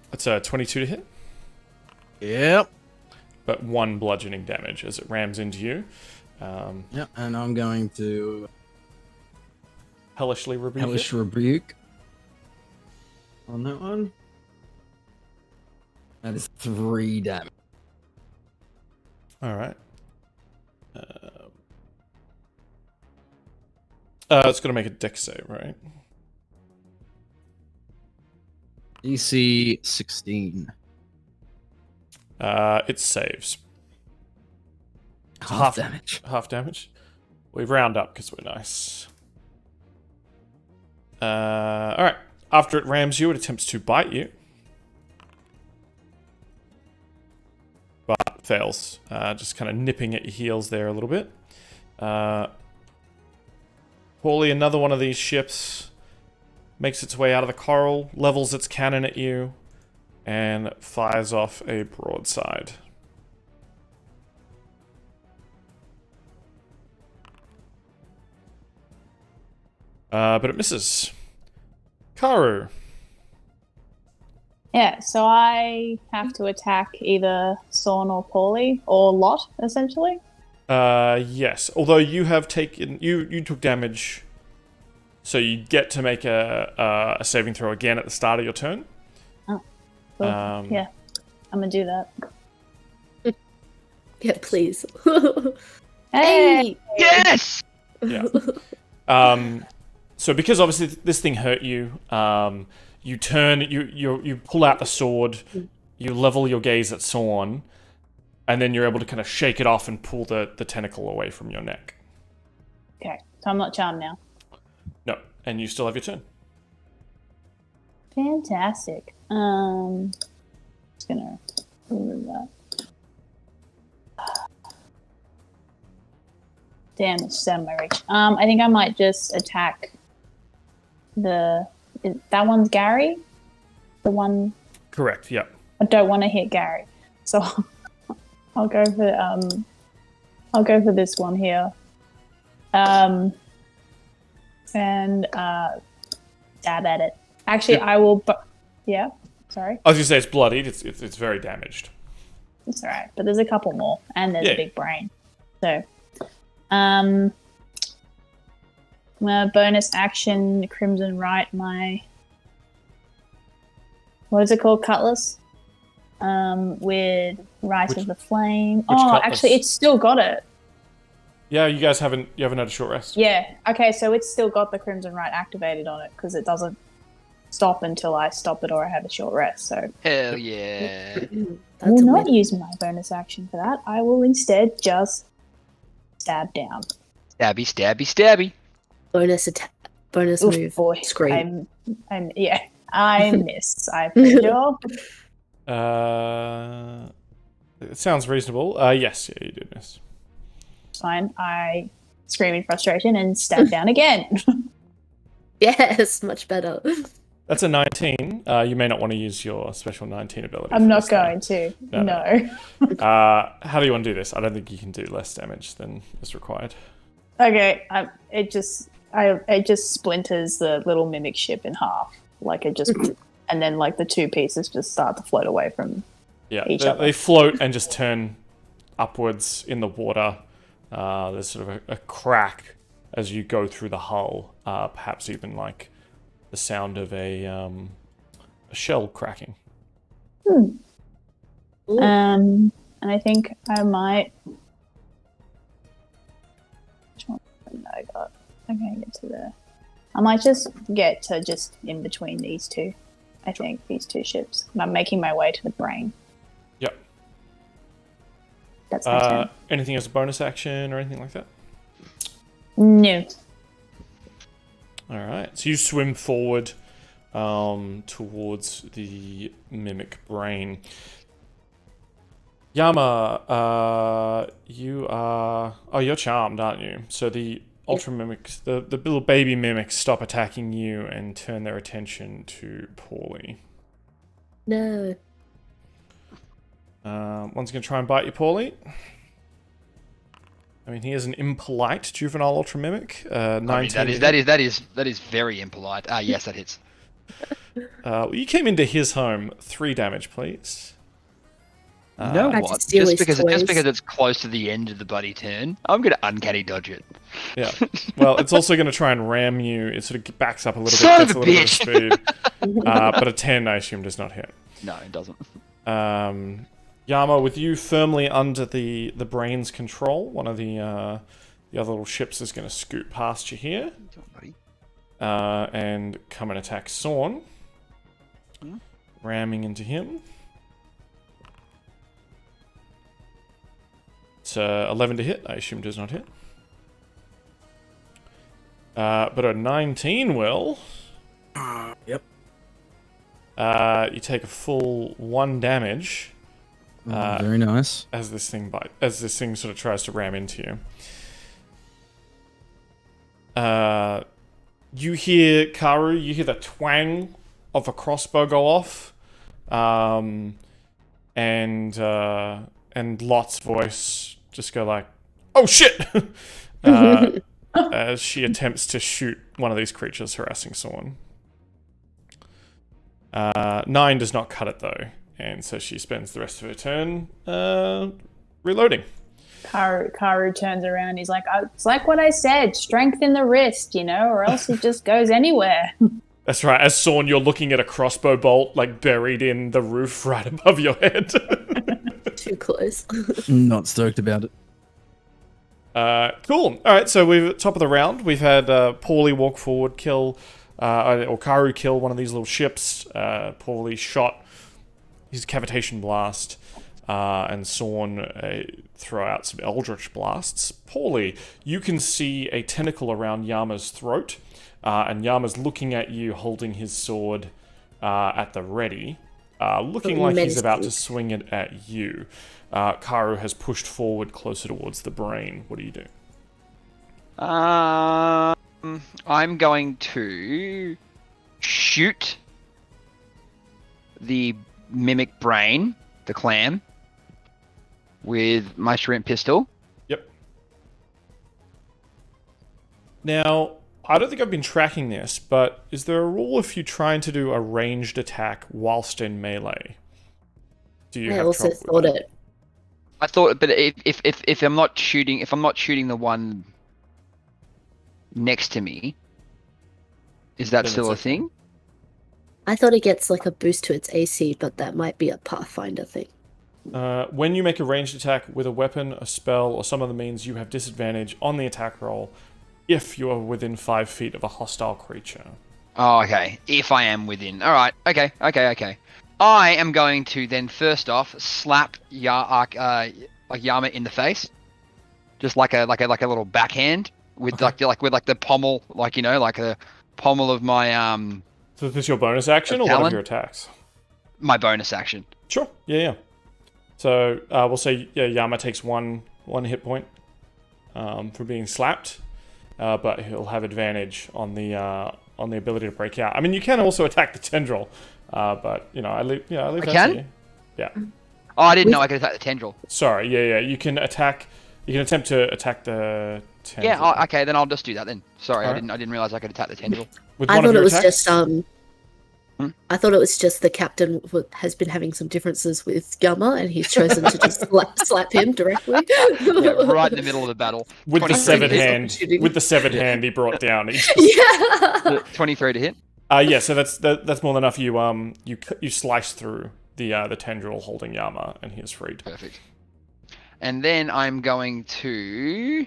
That's a 22 to hit, Yep. but 1 bludgeoning damage as it rams into you. Yep. And I'm going to Hellishly rebuke hellish it. rebuke on that one. That is 3 damage. Alright. It's going to make a dex save, right? DC 16. It saves. Half damage. Half damage. We round up because we're nice. Alright. After it rams you, it attempts to bite you. But fails. Just kind of nipping at your heels there a little bit. Pauly, another one of these ships makes its way out of the coral, levels its cannon at you, and fires off a broadside. But it misses. Karu. Yeah, so I have to attack either Sorn or Pauly, or Lot, essentially. Yes. Although you have taken... You took damage, so you get to make a saving throw again at the start of your turn. Oh. Cool. Yeah, I'm gonna do that. Yeah, please. Hey! Yes! Yeah. So because obviously this thing hurt you, you turn, you pull out the sword, you level your gaze at Sorn, and then you're able to kind of shake it off and pull the tentacle away from your neck. Okay, so I'm not charmed now. No, and you still have your turn. Fantastic. Just gonna remove that. Damn, it's just out of my reach. I think I might just attack that one's Gary? The one... Correct, yeah. I don't want to hit Gary. So I'll go for this one here. And stab at it. Actually, I will yeah, sorry. I was gonna say it's bloodied, it's very damaged. It's alright, but there's a couple more, and there's Yeah. a big brain. So, I'm gonna bonus action Crimson Right my what is it called? Cutlass. With Rise of the Flame. Oh, cutlass? actually, it's still got it. Yeah, you haven't had a short rest. Yeah. Okay, so it's still got the Crimson Rite activated on it because it doesn't stop until I stop it or I have a short rest. So Hell yeah. I will not use my bonus action for that. I will instead just stab down. Stabby, stabby, stabby. Bonus attack. Bonus Oof, move. boy. Scream. I miss. I failed. It sounds reasonable. Yes, yeah, you did miss. Fine. I scream in frustration and stab down again. Yes, much better. That's a 19. You may not want to use your special 19 ability. I'm not going to. No. How do you want to do this? I don't think you can do less damage than is required. Okay. It just splinters the little mimic ship in half. Like it just, and then like the two pieces just start to float away from each other. They float and just turn upwards in the water. There's sort of a crack as you go through the hull. Perhaps even like the sound of a shell cracking. And I think I might. Which one did I got? Okay, get to the. I might just get to just in between these two. I think these two ships. I'm making my way to the brain. Yep. That's my turn. Anything as a bonus action or anything like that? No. All right. So you swim forward towards the mimic brain. Yama, you are... Oh, you're charmed, aren't you? So the ultra mimics, the little baby mimics stop attacking you and turn their attention to Pauly. No. One's going to try and bite you, Pauly. I mean, he is an impolite juvenile ultra mimic. 19. I mean, that is very impolite. Yes, that hits. You came into his home. 3 damage, please. You know Tried to what? steal Just his because toys. it's close to the end of the bloody turn, I'm gonna uncanny dodge it. Yeah. Well, it's also going to try and ram you. It sort of backs up a little Son bit, of gets a a little bit of speed. But a 10, I assume, does not hit. No, it doesn't. Yama, with you firmly under the brain's control, one of the other little ships is going to scoot past you here. And come and attack Sorn. Ramming into him. It's 11 to hit, I assume does not hit. But a 19 will. Yep. You take a full 1 damage. Very nice. As this thing sort of tries to ram into you. You hear Karu, you hear the twang of a crossbow go off. And Lot's voice just go like, "Oh shit!" As she attempts to shoot one of these creatures harassing Sorn. 9 does not cut it though, and so she spends the rest of her turn reloading. Karu turns around. He's like, "It's like what I said. Strength in the wrist, or else it just goes anywhere." That's right. As Sorn, you're looking at a crossbow bolt like buried in the roof right above your head. Too close. Not stoked about it. Cool. All right, so we're at top of the round. We've had Pauly walk forward, kill, or Karu kill one of these little ships. Pauly shot his cavitation blast, and Sorn throw out some eldritch blasts. Pauly, you can see a tentacle around Yama's throat, and Yama's looking at you, holding his sword at the ready. Looking like he's about to swing it at you. Karu has pushed forward closer towards the brain. What do you do? I'm going to shoot the mimic brain, the clam, with my shrimp pistol. Yep. Now, I don't think I've been tracking this, but is there a rule if you're trying to do a ranged attack whilst in melee? Do you I have also trouble with thought that? it. I thought, but if I'm not shooting the one next to me, is that Then still a it's okay. thing? I thought it gets like a boost to its AC, but that might be a Pathfinder thing. When you make a ranged attack with a weapon, a spell, or some other means, you have disadvantage on the attack roll if you are within 5 feet of a hostile creature. Oh, okay. If I am within. All right. Okay. I am going to then first off slap Yama in the face, just like a little backhand with like the pommel, like the pommel of my So is this your bonus action or one of your attacks? My bonus action. Sure. Yeah. So we'll say Yama takes one hit point for being slapped, but he'll have advantage on the ability to break out. I mean, you can also attack the tendril, but I leave that to you. Yeah. Oh, I didn't know I could attack the tendril. Sorry. Yeah. You can attack. You can attempt to attack the tendril. Yeah. Okay. Then I'll just do that then. Sorry, All I right. didn't realize I could attack the tendril. With I one thought of it your was attacks? just I thought it was just the captain has been having some differences with Yama, and he's chosen to just slap him directly. Yeah, right in the middle of the battle. With the 23 severed to hit. hand. With the severed hand he brought down. Yeah. 23 to hit. Yeah. So that's more than enough. You slice through the tendril holding Yama, and he is freed. Perfect. And then I'm going to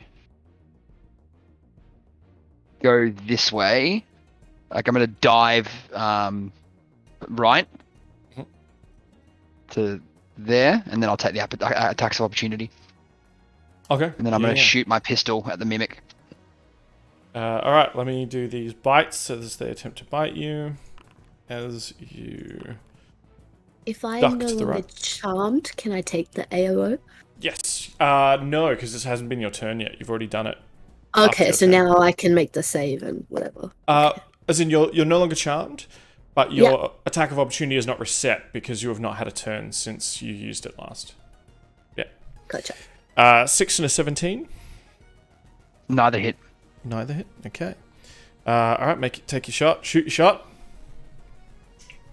go this way. Like I'm going to dive right to there, and then I'll take the attacks of opportunity. Okay. And then I'm going to shoot my pistol at the mimic. All right. Let me do these bites as they attempt to bite you. As you. If I Duck am no to the longer right. charmed, can I take the AOO? Yes. No, because this hasn't been your turn yet. You've already done it. Okay, your so turn. now I can make the save and whatever. As in, you're no longer charmed, but your attack of opportunity is not reset because you have not had a turn since you used it last. Yeah. Gotcha. 6 and a 17. Neither hit. Neither hit. Okay. All right. Take your shot. Shoot your shot.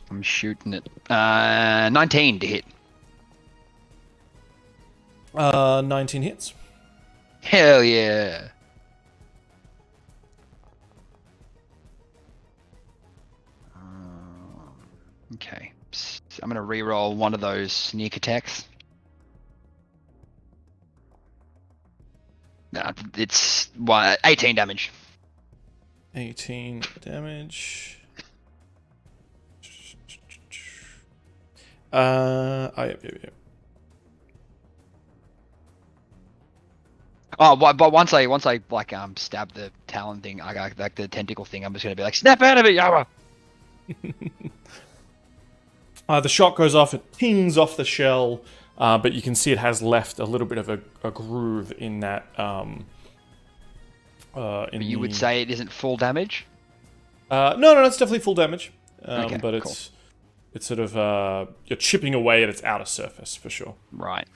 I'm shooting it. 19 to hit. 19 hits. Hell yeah. Okay. I'm going to re-roll one of those sneak attacks. Nah, it's 18 damage. 18 damage. Yep. Oh, but once I like stab the talon thing, I got like the tentacle thing. I'm just gonna be like, snap out of it, Yama. The shot goes off. It pings off the shell, but you can see it has left a little bit of a groove in that. You would say it isn't full damage? No, it's definitely full damage. Okay, but cool. it's sort of you're chipping away at its outer surface for sure. Right.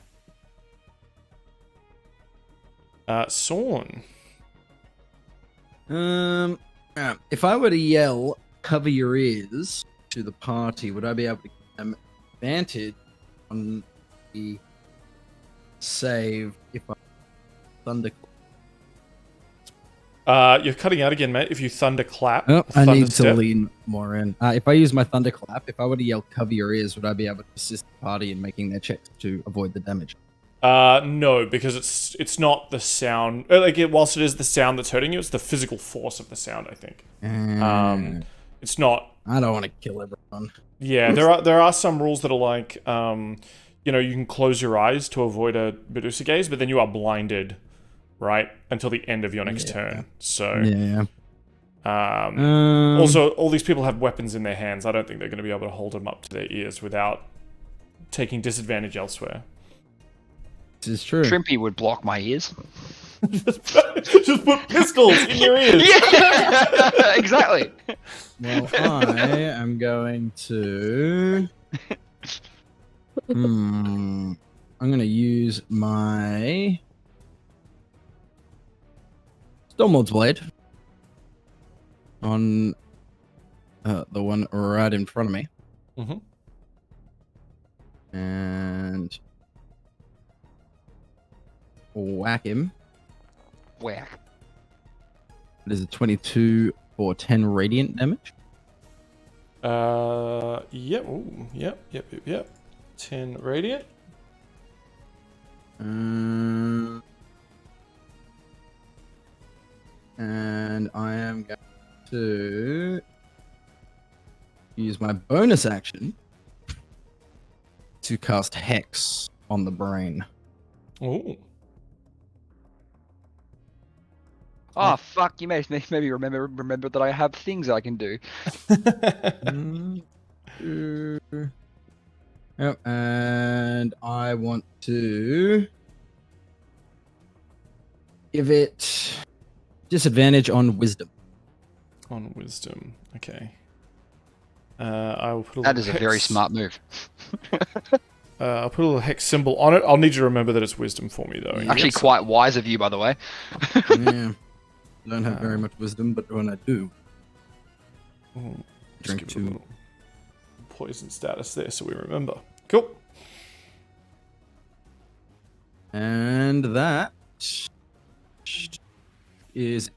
Sorn. If I were to yell, "Cover your ears" to the party, would I be able to give them advantage on the save if I thunderclap? You're cutting out again, mate. If you thunderclap, Oh, I need to thunderstep. lean more in. If I use my thunderclap, if I were to yell "Cover your ears," would I be able to assist the party in making their checks to avoid the damage? No, because it's not the sound. Whilst it is the sound that's hurting you, it's the physical force of the sound. I think. It's not. I don't want to kill everyone. Yeah, there are some rules that are like, you can close your eyes to avoid a Medusa gaze, but then you are blinded, right, until the end of your next turn. So. Yeah. Also, all these people have weapons in their hands. I don't think they're going to be able to hold them up to their ears without taking disadvantage elsewhere. This is true. Shrimpy would block my ears. Just put pistols in your ears. Yeah, exactly. Well, I am going to. I'm going to use my Stormlord's Blade on the one right in front of me. Mm-hmm. And whack him. Whack. It is a 22 for 10 radiant damage. Yep. Ooh, yep. 10 radiant. And I am going to use my bonus action to cast Hex on the brain. Ooh. Oh fuck! You made me maybe remember that I have things I can do. Yep, and I want to give it disadvantage on Wisdom. On wisdom. Okay. I will put a That little is a very hex- smart move. I'll put a little hex symbol on it. I'll need you to remember that it's wisdom for me, though. Yeah. Actually, Yes. quite wise of you, by the way. Yeah. I don't have very much wisdom, but when I do, Ooh, just drink give it a two. little poison status there so we remember. Cool. And that is.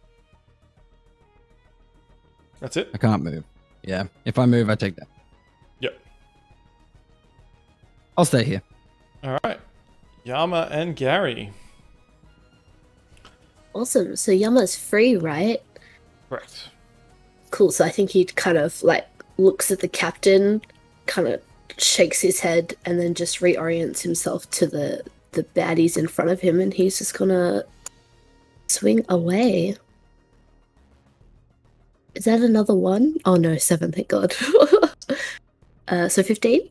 That's it? I can't move. Yeah, if I move, I take that. Yep. I'll stay here. All right. Yama and Gary. Awesome. So Yama's free, right? Correct. Cool. So I think he kind of like looks at the captain, kind of shakes his head, and then just reorients himself to the baddies in front of him, and he's just gonna swing away. Is that another one? Oh no, 7, thank God. So 15?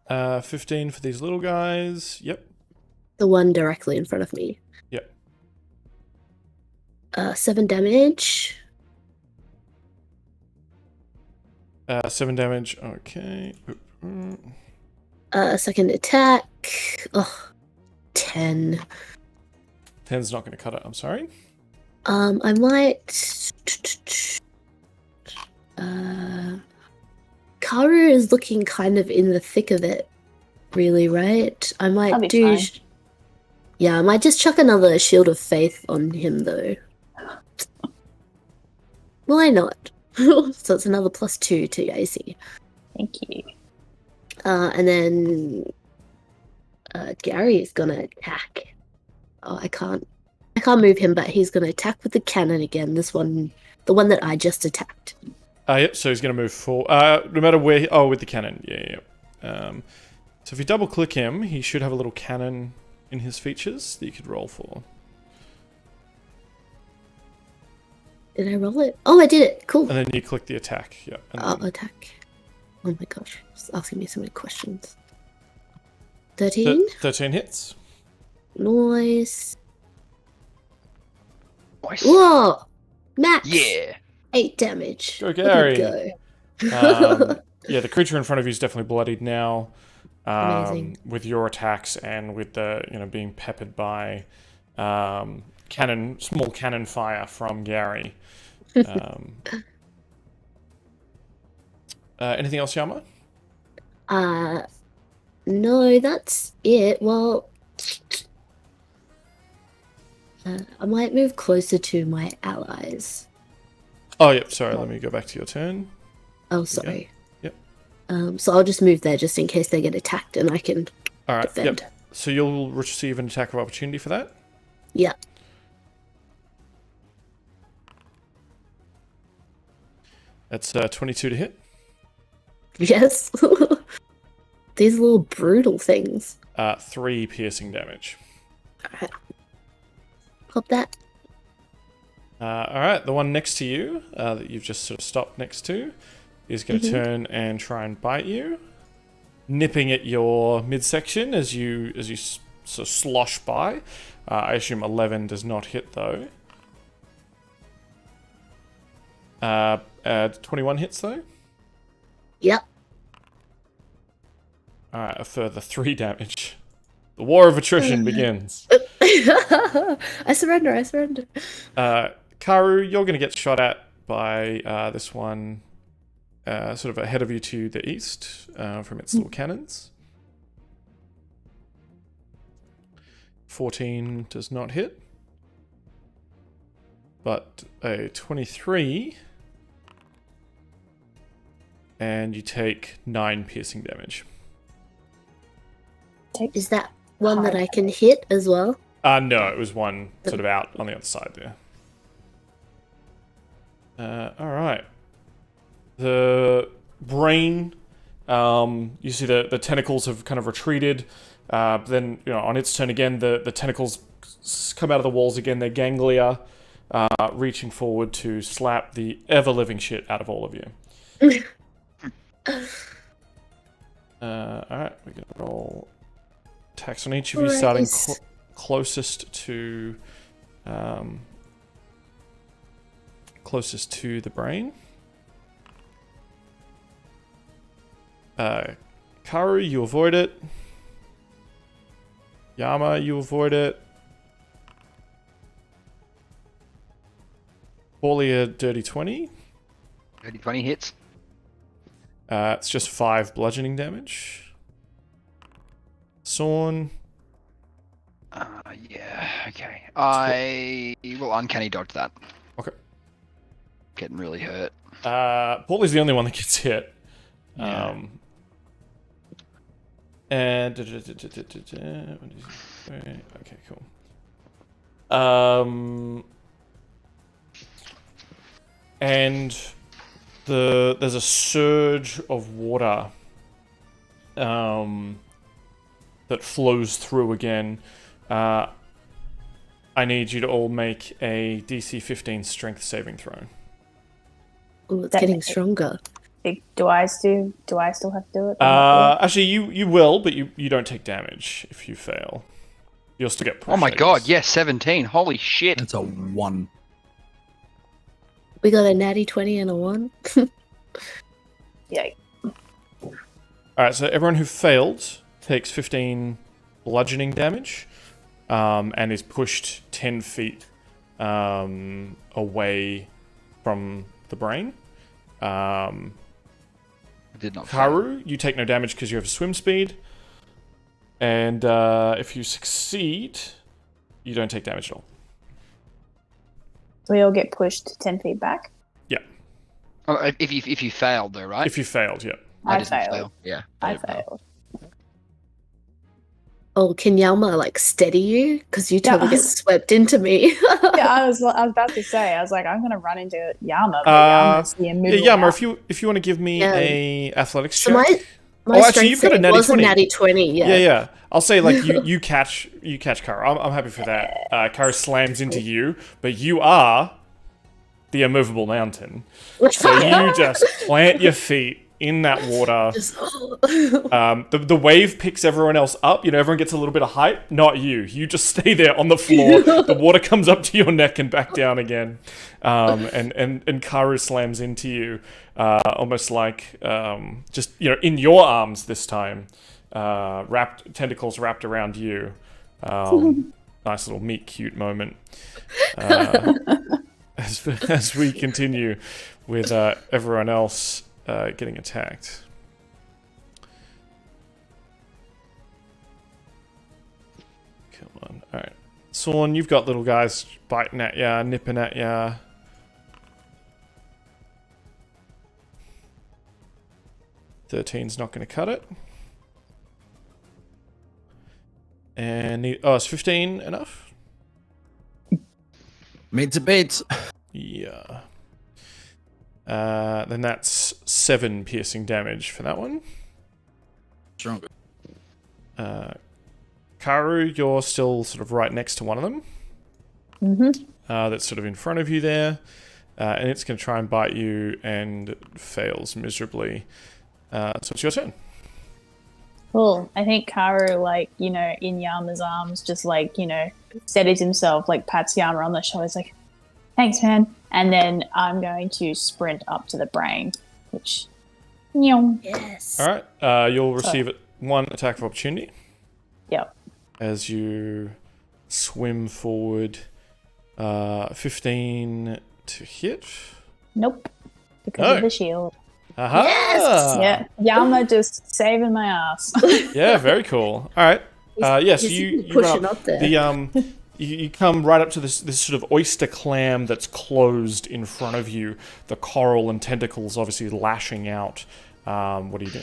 15 for these little guys. Yep. The one directly in front of me. Yep. 7 damage. 7 damage. Okay. Second attack. Oh, 10. 10's not going to cut it. I'm sorry. I might. Karu is looking kind of in the thick of it, really, right? I might That'll be do. fine. Yeah, I might just chuck another Shield of Faith on him, though. Why not? So it's another +2 to AC. Thank you. And then Gary is gonna attack. Oh, I can't move him, but he's gonna attack with the cannon again. This one, the one that I just attacked. Yep, so he's going to move forward. No matter where... Oh, with the cannon. Yeah. So if you double-click him, he should have a little cannon in his features that you could roll for. Did I roll it? Oh, I did it. Cool. And then you click the attack. Yeah. And then Attack. Oh my gosh, it's asking me so many questions. 13? 13 hits. Nice. Nice. Whoa! Max! Yeah. 8 damage. Go, Look at Gary. go. Yeah, the creature in front of you is definitely bloodied now. Amazing. With your attacks and with the being peppered by small cannon fire from Gary. Anything else, Yama? No, that's it. Well, I might move closer to my allies. Oh, yep. Sorry, let me go back to your turn. Oh, sorry. Yep. So I'll just move there just in case they get attacked and I can All right. defend. Yep. So you'll receive an attack of opportunity for that. Yeah. That's 22 to hit. Yes. These little brutal things. 3 piercing damage. Alright. Pop that. All right, the one next to you that you've just sort of stopped next to is going to turn and try and bite you, nipping at your midsection as you sort of slosh by. I assume 11 does not hit though. 21 hits though. Yep. All right, a further 3 damage. The war of attrition begins. I surrender. Karu, you're going to get shot at by this one sort of ahead of you to the east from its little cannons. 14 does not hit. But a 23 and you take 9 piercing damage. Is that one that I can hit as well? No, it was one sort of out on the other side there. Alright. The brain, you see the tentacles have kind of retreated. Then, on its turn again, the tentacles come out of the walls again. They're ganglia, reaching forward to slap the ever-living shit out of all of you. Alright, we're going to roll attacks on each of you, starting closest to the brain. Karu, you avoid it. Yama, you avoid it. Pauly, a dirty 20. Dirty 20 hits. It's just 5 bludgeoning damage. Sorn. Yeah, okay. I will uncanny dodge that. Okay. Getting really hurt. Pauly's the only one that gets hit. Yeah. And okay, cool. And there's a surge of water that flows through again. I need you to all make a DC 15 strength saving throw. Ooh, it's getting stronger. Do I still have to do it? Actually, you will, but you don't take damage if you fail. You'll still get push. Oh my god, yes, 17. Holy shit. That's a 1. We got a natty 20 and a 1. Yay. Alright, so everyone who failed takes 15 bludgeoning damage, and is pushed 10 feet away from the brain. Did not Karu, you take no damage because you have swim speed. And if you succeed, you don't take damage at all. We all get pushed 10 feet back? Yeah. Oh, if you failed though, right? If you failed, yeah. I didn't failed. fail. Yeah. I didn't fail. failed. Oh, can Yama steady you? Because you totally Yeah. get swept into me. Yeah, I was about to say, I was like, I'm gonna run into Yama, but Yama's the immovable. Yeah, Yama, now. if you want to give me a athletics So check. my actually, strength you've got a save natty was 20. a natty 20, yeah. Yeah. I'll say like you catch Karu. I'm happy for that. Karu slams into you, but you are the immovable mountain. So you just plant your feet in that water. The wave picks everyone else up. Everyone gets a little bit of height. Not you. You just stay there on the floor. The water comes up to your neck and back down again. And Karu slams into you, almost like just in your arms this time. Tentacles wrapped around you. Nice little meet cute moment. As we continue with everyone else getting attacked. Come on. Alright. Sorn, you've got little guys biting at ya, nipping at ya. $13's not going to cut it. And is 15 enough? Meets a beat. Yeah. Then that's 7 piercing damage for that one. Stronger. Karu, you're still sort of right next to one of them. Mm-hmm. That's sort of in front of you there. And it's going to try and bite you and fails miserably. So it's your turn. Cool. I think Karu, in Yama's arms, just steadies himself, pats Yama on the shoulder. It's like, thanks, man. And then I'm going to sprint up to the brain, which, Yes. All right. You'll receive 1 attack of opportunity. Yep. As you swim forward. 15 to hit. Nope. Because of the shield. Aha! Yes! Yeah. Yama just saving my ass. Yeah, very cool. All right. Yes, you pushing run up there. You come right up to this sort of oyster clam that's closed in front of you. The coral and tentacles obviously lashing out What do you do?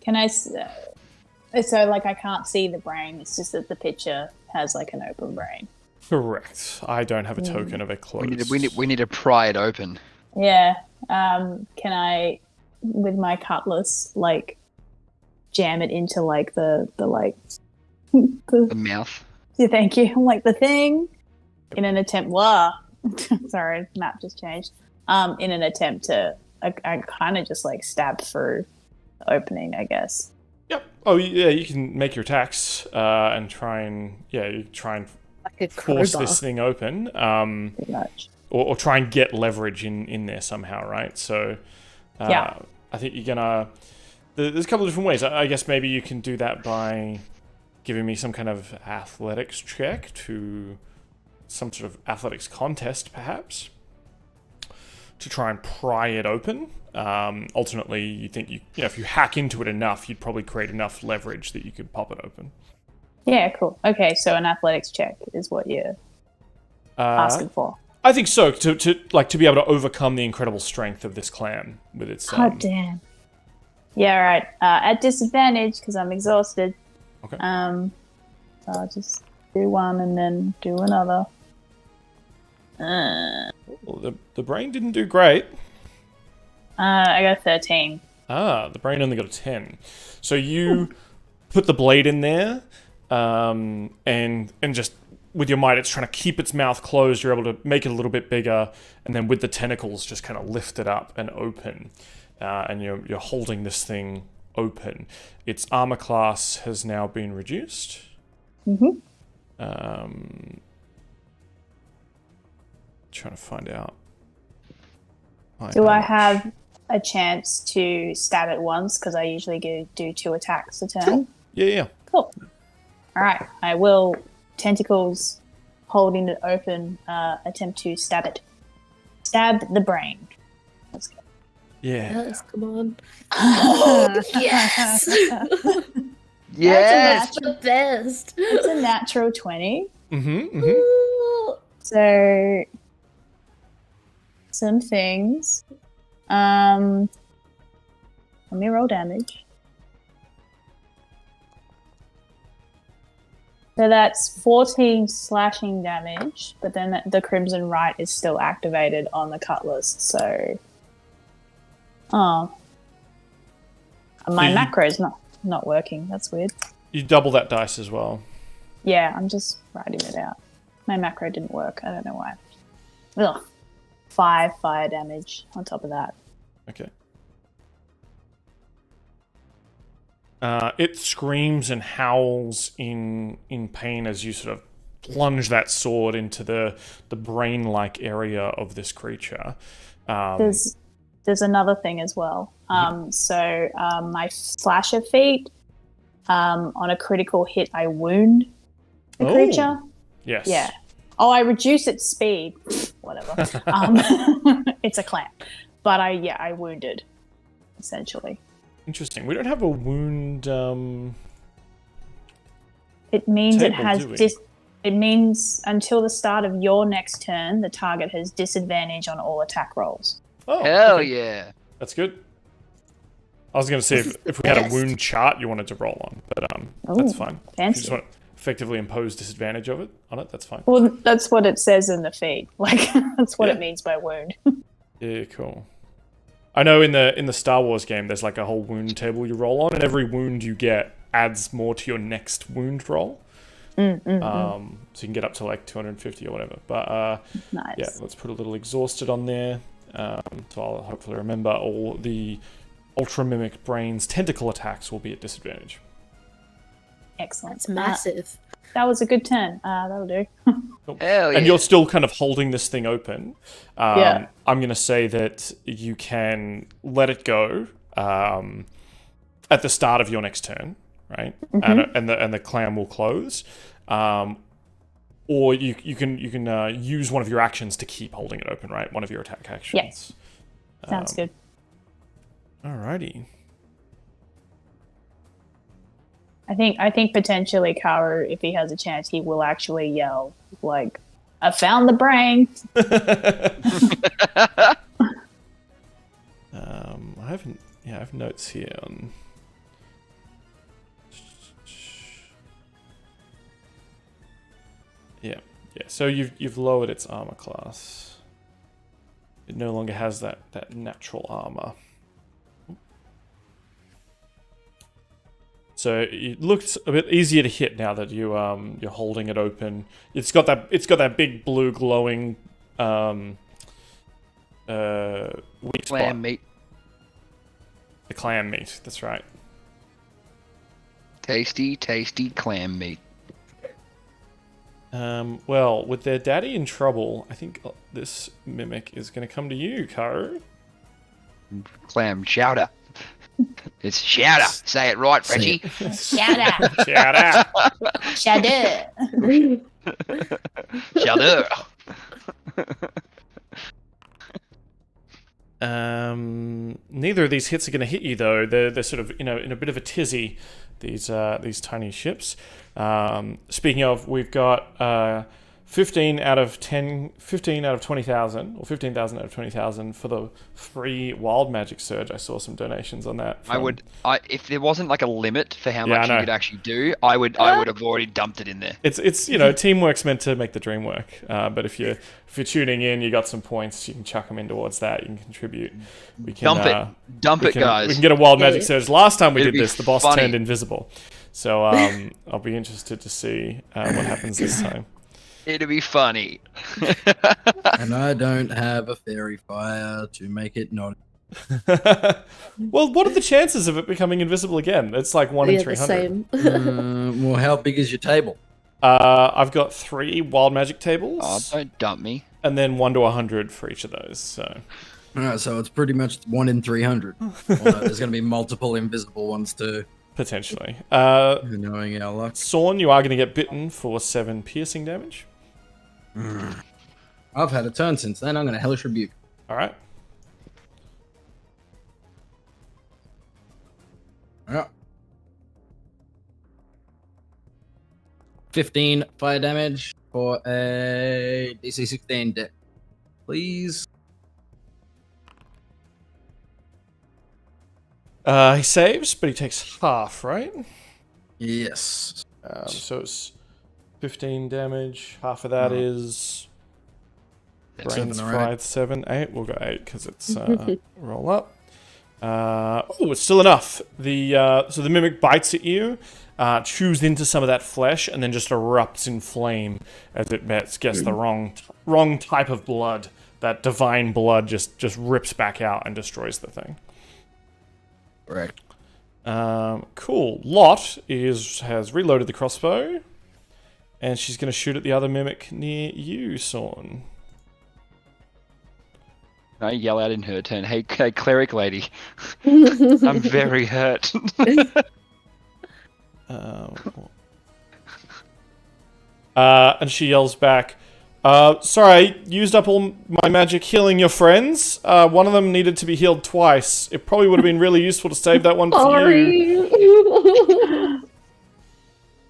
Can I? So like I can't see the brain. It's just that the picture has like an open brain. Correct. I don't have a token of it closed. We need to pry it open. Yeah. Can I, with my cutlass, like jam it into like the The mouth. Yeah, thank you. Like the thing, in an attempt. Wow. Sorry, map just changed. In an attempt to, I kind of just like stab through the opening, I guess. Yep. Oh, yeah. You can make your attacks and try and Like a force crowbar. this thing open. Pretty much. Or try and get leverage in there somehow, right? So, Yeah. I think you're gonna. There's a couple of different ways. I guess maybe you can do that by giving me some kind of athletics check to some sort of athletics contest, perhaps, to try and pry it open. Ultimately, you think if you hack into it enough, you'd probably create enough leverage that you could pop it open. Yeah, cool. Okay, so an athletics check is what you're asking for. I think so. To be able to overcome the incredible strength of this clan with its. God damn. Yeah, all right. At disadvantage because I'm exhausted. Okay. So I'll just do one and then do another. Well, the brain didn't do great. I got 13. The brain only got a 10. So you put the blade in there, and just with your might, it's trying to keep its mouth closed. You're able to make it a little bit bigger, and then with the tentacles, just kind of lift it up and open. And you're holding this thing open. Its armor class has now been reduced. Mm-hmm. Trying to find out. Do I have a chance to stab it once? Because I usually do 2 attacks a turn. Sure. Yeah. Cool. All right. I will, tentacles holding it open, attempt to stab it. Stab the brain. Let's go. Yeah. Yes, come on. Yes. Yes. That's the best. It's a natural 20. Mm-hmm. Ooh. So, some things. Let me roll damage. So that's 14 slashing damage, but then the Crimson Right is still activated on the Cutlass, so... Oh. My macro's not working. That's weird. You double that dice as well. Yeah, I'm just writing it out. My macro didn't work. I don't know why. Ugh. 5 fire damage on top of that. Okay. It screams and howls in pain as you sort of plunge that sword into the brain-like area of this creature. There's another thing as well. So my slasher feat, on a critical hit, I wound the creature. Yes. Yeah. Oh, I reduce its speed. Whatever. It's a clamp. But I wounded, essentially. Interesting. We don't have a wound. It means it table, has do we? it means until the start of your next turn, the target has disadvantage on all attack rolls. Oh, Hell okay. yeah. That's good. I was going to see if we had a wound chart you wanted to roll on, but that's Ooh, fine. If you fancy. just want to effectively impose disadvantage on it, that's fine. Well, that's what it says in the feed. Like that's what Yeah. it means by wound. Yeah, cool. I know in the Star Wars game, there's like a whole wound table you roll on, and every wound you get adds more to your next wound roll. So you can get up to like 250 or whatever. But Nice. yeah, let's put a little exhausted on there. So I'll hopefully remember all the Ultra Mimic Brain's tentacle attacks will be at disadvantage. Excellent. It's massive. That was a good turn. That'll do. Hell yeah. And you're still kind of holding this thing open. Yeah. I'm going to say that you can let it go at the start of your next turn, right? And the clam will close. Or you can use one of your actions to keep holding it open, right? One of your attack actions. Yes. Sounds good. Alrighty. I think potentially Karu, if he has a chance, he will actually yell like, "I found the brain." I have notes here on. Yeah. So you've lowered its armor class. It no longer has that natural armor. So it looks a bit easier to hit now that you're holding it open. It's got that big blue glowing weak spot. Clam meat. The clam meat. That's right. Tasty, tasty clam meat. Well, with their daddy in trouble, I think this mimic is going to come to you, Karu. Clam chowder. It's chowder. Say it right, Reggie. Chowder. Chowder. Chowder. Chowder. Neither of these hits are going to hit you, though. They're sort of in a bit of a tizzy. These tiny ships. Speaking of, we've got 15 out of 20,000, or 15,000 out of 20,000 for the free wild magic surge. I saw some donations on that. If there wasn't like a limit for how much you could actually do, I would have already dumped it in there. It's teamwork's meant to make the dream work. But if you're tuning in, you got some points, you can chuck them in towards that. You can contribute. We can dump it, guys. We can get a wild magic surge. Last time we It'd did be this, the boss funny. turned invisible. So I'll be interested to see what happens this time. It'd be funny. And I don't have a fairy fire to make it not. Well, what are the chances of it becoming invisible again? It's like 1 in 300. Same. Well, how big is your table? I've got 3 wild magic tables. Oh, don't dump me. And then 1 to 100 for each of those. So. Alright, so it's pretty much 1 in 300. Well, no, there's going to be multiple invisible ones too. Potentially. Knowing our luck. Sorn, you are going to get bitten for 7 piercing damage. I've had a turn since then. I'm going to Hellish Rebuke. Alright. Alright. 15 fire damage for a DC 16 deck. Please. He saves, but he takes half, right? Yes. So it's 15 damage. Half of that is... Brains 7, alright. 5, 7, 8. We'll go 8 because it's roll up. It's still enough. So the mimic bites at you, chews into some of that flesh, and then just erupts in flame as it gets the wrong type of blood. That divine blood just rips back out and destroys the thing. Right. Cool. Lot has reloaded the crossbow, and she's going to shoot at the other mimic near you, Sorn. I yell out in her turn, hey cleric lady, I'm very hurt. And she yells back, sorry, I used up all my magic healing your friends. One of them needed to be healed twice. It probably would have been really useful to save that one for you. Sorry.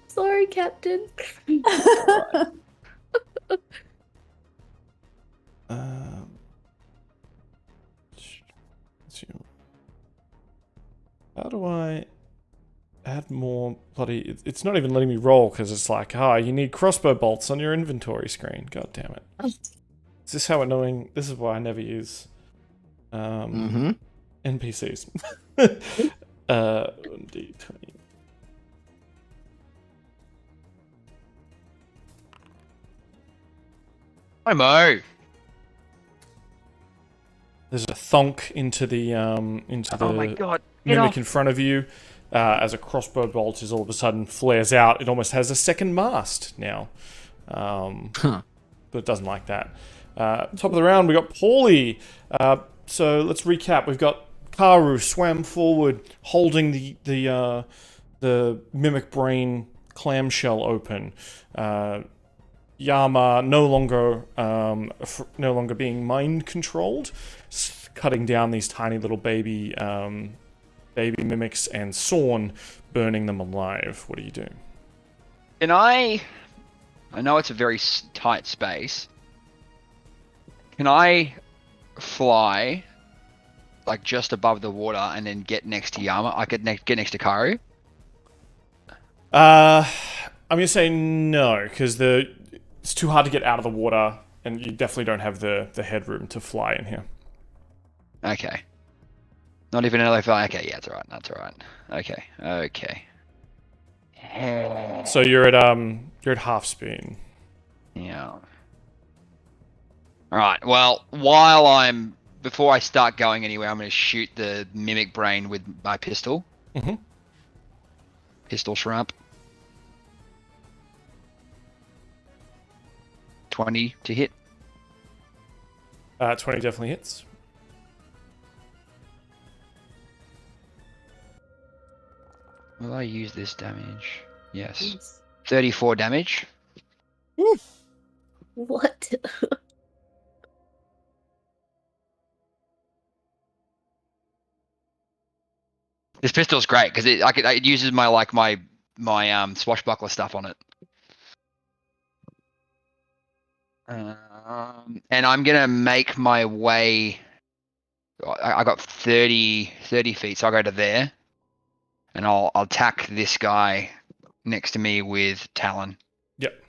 Sorry, Captain. How do I add more bloody... It's not even letting me roll because it's like, you need crossbow bolts on your inventory screen. God damn it. Is this how annoying... This is why I never use NPCs. D20. Hi, Mo. There's a thonk into the Oh my god. Get mimic off. in front of you as a crossbow bolt is all of a sudden flares out. It almost has a second mast now. But it doesn't like that. Top of the round, we got Pauly. So let's recap. We've got Karu swam forward, holding the mimic brain clamshell open. Yama no longer being mind controlled, cutting down these tiny little baby mimics, and Sorn burning them alive. What do you do? Can I know it's a very tight space. Can I fly like just above the water and then get next to Yama? I could get next to Karu. I'm gonna say no, because it's too hard to get out of the water, and you definitely don't have the headroom to fly in here. Okay. Not even an LFI. Okay, yeah, that's alright. That's alright. Okay. Okay. So you're at half speed. Yeah. Alright, well, before I start going anywhere, I'm going to shoot the mimic brain with my pistol. Mm-hmm. Pistol shrimp. 20 to hit. 20 definitely hits. Will I use this damage? Yes. 34 damage. What? This pistol's great because it uses my swashbuckler stuff on it. And I'm gonna make my way. I got 30 feet, so I'll go to there, and I'll attack this guy next to me with Talon. Yep.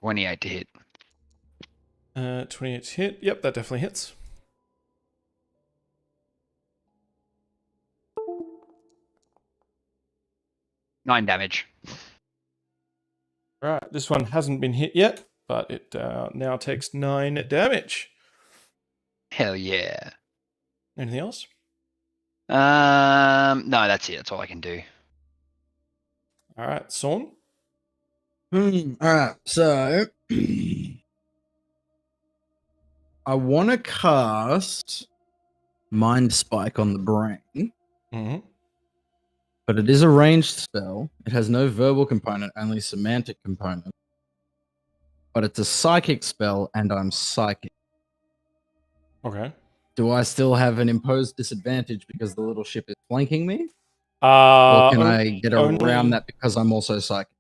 $28 to hit. 28 to hit. Yep, that definitely hits. Nine damage. Right, this one hasn't been hit yet, but it now takes 9 damage. Hell yeah. Anything else? No, that's it. That's all I can do. All right, Sorn. Alright, so I want to cast Mind Spike on the brain, Mm-hmm. but it is a ranged spell. It has no verbal component, only semantic component. But it's a psychic spell, and I'm psychic. Okay. Do I still have an imposed disadvantage because the little ship is flanking me? Or Or can I get around that because I'm also psychic?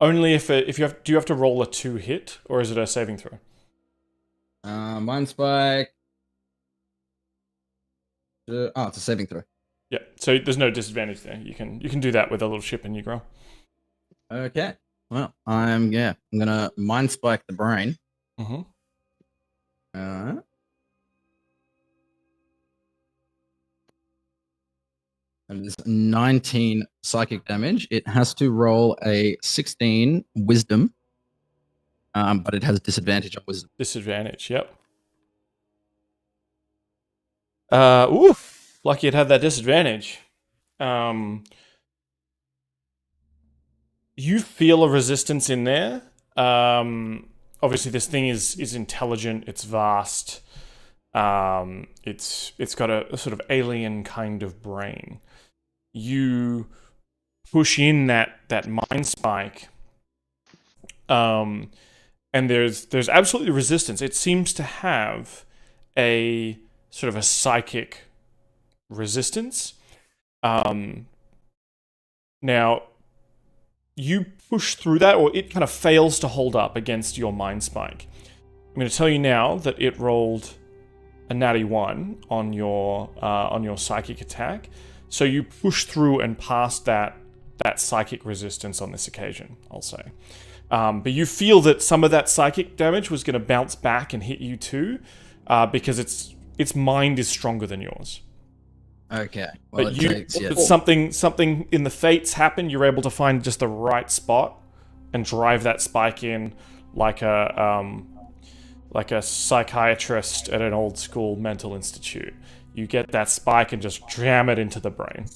Only if you have. Do you have to roll a 2 hit, or is it a saving throw? Mind Spike. It's a saving throw. Yeah. So there's no disadvantage there. You can do that with a little ship in your grow. Okay. Well, I'm gonna Mind Spike the brain. Mm-hmm. And it's 19 psychic damage. It has to roll a 16 wisdom, but it has disadvantage on wisdom. Disadvantage. Yep. Oof. Lucky it had that disadvantage. You feel a resistance in there. Obviously, this thing is intelligent. It's vast. It's got a sort of alien kind of brain. You push in that mind spike, and there's absolutely resistance. It seems to have a sort of a psychic resistance. Now, you push through that, or it kind of fails to hold up against your mind spike. I'm going to tell you now that it rolled a natty 1 on your psychic attack. So you push through and past that psychic resistance on this occasion, I'll say. But you feel that some of that psychic damage was going to bounce back and hit you too, because its mind is stronger than yours. Okay. Well, But something in the fates happened. You're able to find just the right spot and drive that spike in like a psychiatrist at an old school mental institute. You get that spike and just jam it into the brain.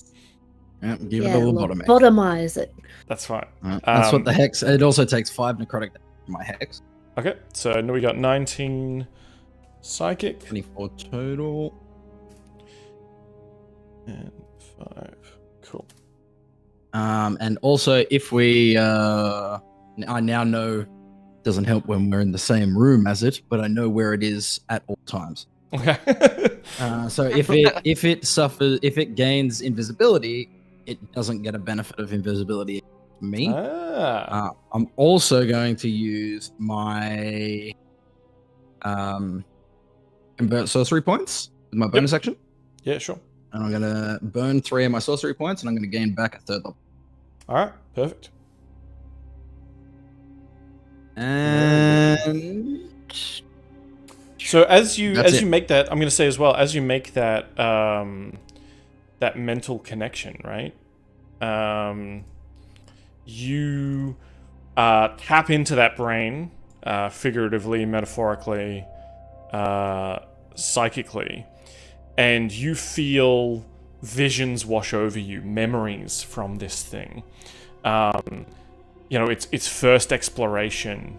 Give it a lobotomy. Lobotomize it. That's right. That's what the hex. It also takes 5 necrotic damage from my hex. Okay, so now we got 19 psychic 24 total. and 5. Cool. And also, if we, I now know, doesn't help when we're in the same room as it, but I know where it is at all times. Okay. So if it gains invisibility, it doesn't get a benefit of invisibility. me. Ah. I'm also going to use my convert sorcery points with my bonus action. Yeah, sure. And I'm going to burn 3 of my sorcery points, and I'm going to gain back a 3rd level. All right, perfect. And So as you That's it. make that, I'm going to say as well, as you make that that mental connection, right? You tap into that brain, figuratively, metaphorically, psychically, and you feel visions wash over you, memories from this thing. You know, its first exploration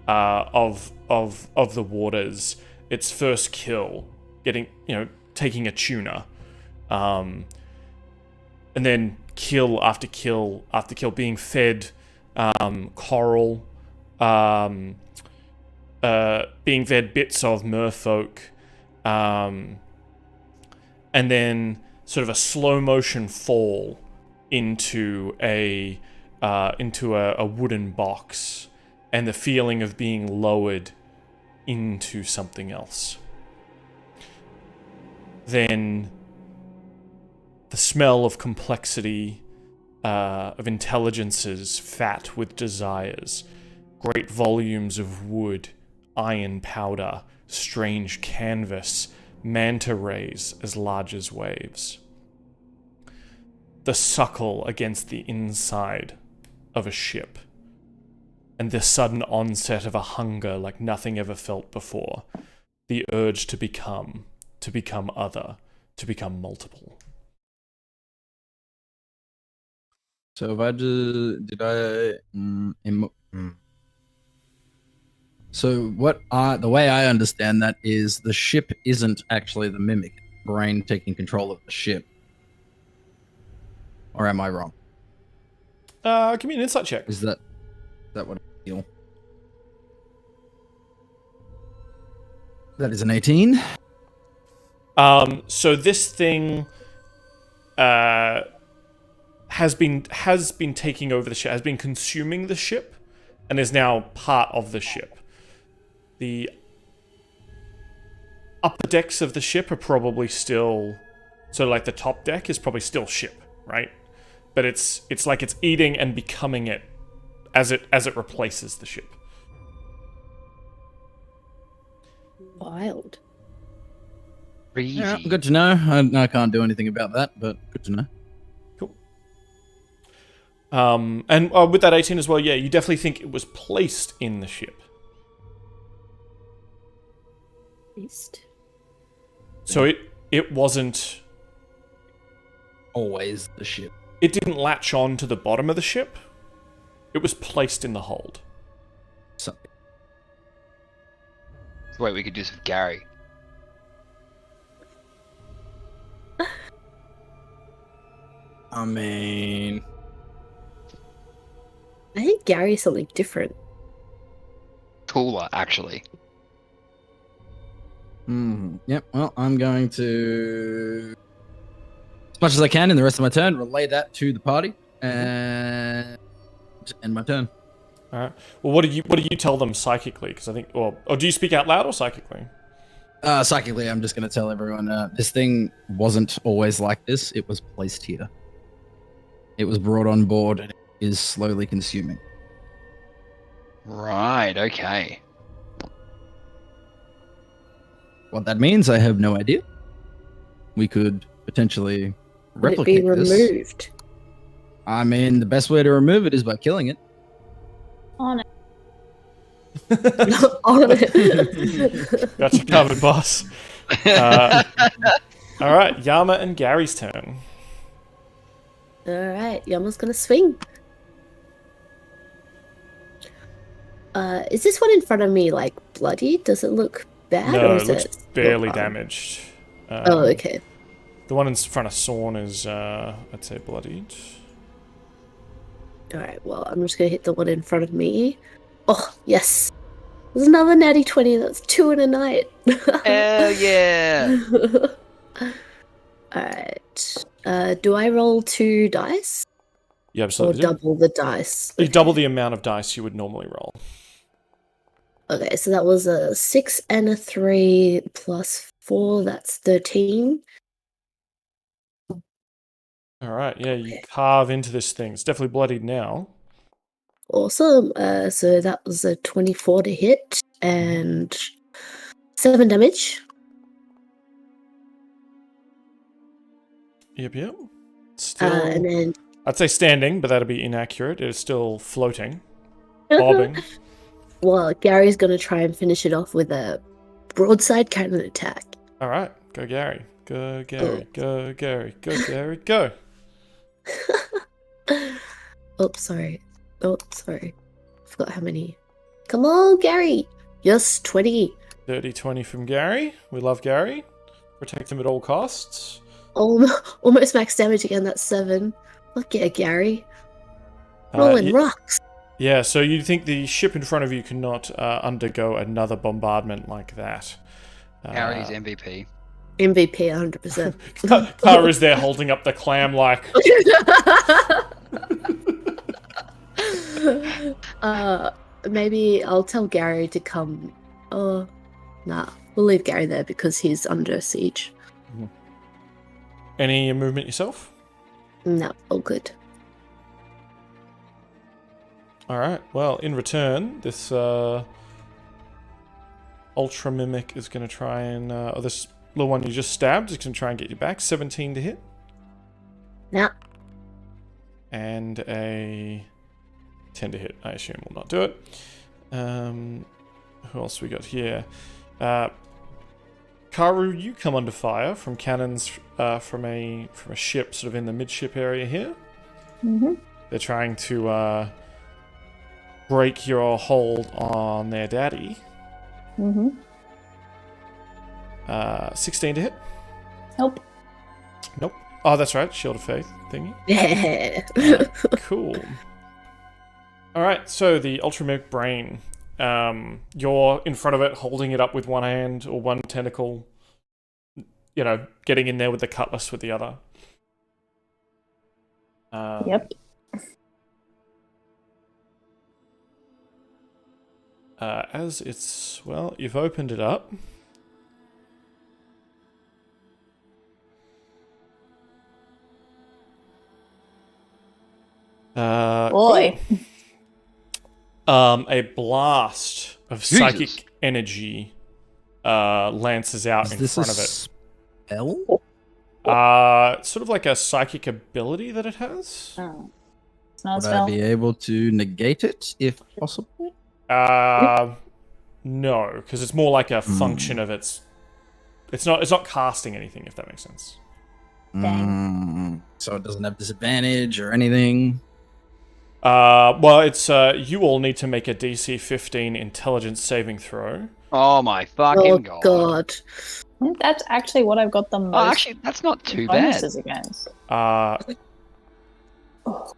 of the waters, its first kill, taking a tuna, and then kill after kill after kill, being fed coral, being fed bits of merfolk, and then sort of a slow motion fall into a wooden box, and the feeling of being lowered into something else. Then the smell of complexity, of intelligences fat with desires, great volumes of wood, iron powder, strange canvas, manta rays as large as waves. The suckle against the inside of a ship, and the sudden onset of a hunger like nothing ever felt before. The urge to become other, to become multiple. so if I So the way I understand that is the ship isn't actually the mimic, brain taking control of the ship. Or am I wrong? Give me an insight check. Is that what I feel? That is an 18. So this thing has been taking over the ship, has been consuming the ship, and is now part of the ship. The upper decks of the ship are probably still, so like the top deck is probably still ship, right? But it's like it's eating and becoming it as it replaces the ship. Wild. Crazy. Yeah, good to know. I can't do anything about that, but good to know. Cool. And with that 18 as well, yeah, you definitely think it was placed in the ship. Beast. So it wasn't. Always the ship. It didn't latch on to the bottom of the ship. It was placed in the hold. So, Wait, we could do some Gary. I mean, I think Gary's something different. Cooler, actually. Yep. Well, I'm going to, as much as I can in the rest of my turn, relay that to the party and end my turn. All right. Well, what do you tell them psychically? Because I think, or do you speak out loud or psychically? Psychically, I'm just going to tell everyone this thing wasn't always like this. It was placed here. It was brought on board and it is slowly consuming. Right, okay. What that means, I have no idea. We could potentially Would it replicate be this. removed? I mean, the best way to remove it is by killing it. On it. On it. Got you covered, boss. All right, Yama and Gary's turn. Alright, Yama's gonna swing. Is this one in front of me like bloody? Does it look bad? No, or it is looks it barely still fine? damaged. Oh, okay. The one in front of Sorn is, I'd say, bloodied. Alright, well, I'm just gonna hit the one in front of me. Oh, yes! There's another natty 20, that's 2 in a night. Hell yeah! Alright. Do I roll 2 dice? You or absolutely do. double the dice? You double the amount of dice you would normally roll. Okay, so that was a 6 and a 3 plus 4. That's 13. All right, yeah, you carve into this thing. It's definitely bloodied now. Awesome. So that was a 24 to hit and 7 damage. Yep. Still, And then I'd say standing, but that'd be inaccurate. It is still floating, bobbing. well, Gary's gonna try and finish it off with a broadside cannon attack. All right, go Gary. Go Gary. Go Gary. Go Gary. Go. Oh, sorry. Forgot how many. Come on, Gary. Yes, 20. 30-20 from Gary. We love Gary. Protect him at all costs. Almost max damage again. That's 7. Look, yeah, Gary. Rolling rocks. Yeah, so you think the ship in front of you cannot undergo another bombardment like that. Gary's MVP. MVP, 100%. Karu's there holding up the clam like... Maybe I'll tell Gary to come. Oh, nah. We'll leave Gary there because he's under siege. Any movement yourself? No, all good. Alright, well, in return, this Ultra Mimic is going to try and... this little one you just stabbed is going to try and get you back. 17 to hit. Nah. And a 10 to hit, I assume, will not do it. Who else we got here? Karu, you come under fire from cannons from a ship sort of in the midship area here. Mm-hmm. They're trying to break your hold on their daddy. Mm-hmm. 16 to hit? Nope. Nope. Oh, that's right. Shield of Faith thingy. Yeah. Cool. Alright, so the Ultramimic Brain. You're in front of it, holding it up with one hand or one tentacle. You know, getting in there with the cutlass with the other. Yep. As it's... Well, you've opened it up. Boy. Cool. A blast of psychic energy lances out in front of it. Spell? Sort of like a psychic ability that it has. Oh. It's not a Would I spell. be able to negate it if possible? No, because it's more like a function of its. It's not casting anything, if that makes sense. So it doesn't have disadvantage or anything? Well, it's you all need to make a DC 15 intelligence saving throw. Oh my fucking Oh, god. God. That's actually what I've got the most Oh, actually, that's not too bad. bonuses against. Uh, Oh,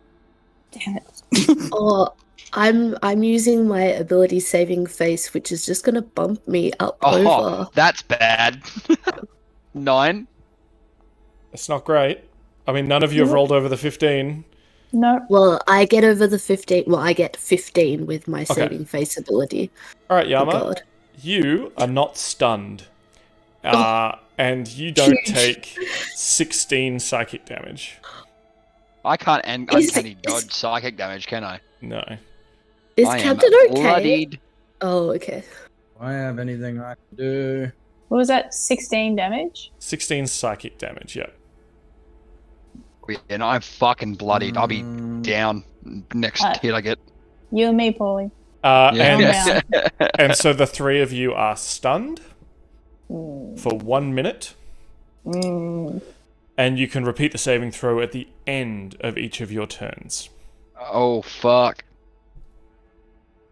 damn it. Oh, I'm using my ability saving face, which is just gonna bump me up Oh, over. that's bad. 9. it's not great. I mean, none of you have rolled over the 15. No. Well, I get over the 15. Well, I get 15 with my saving face ability. All right, Oh, Yama, God. you are not stunned, and you don't Huge. take 16 psychic damage. I can't Is- uncanny dodge psychic damage, can I? No. Is I am Captain okay? bloodied. Oh, okay. Do I have anything I can do? What was that? 16 damage? 16 psychic damage, yeah. And I'm fucking bloodied. I'll be down next hit I get. You and me, Pauly. And, down. and so the three of you are stunned for 1 minute, and you can repeat the saving throw at the end of each of your turns. Oh, fuck.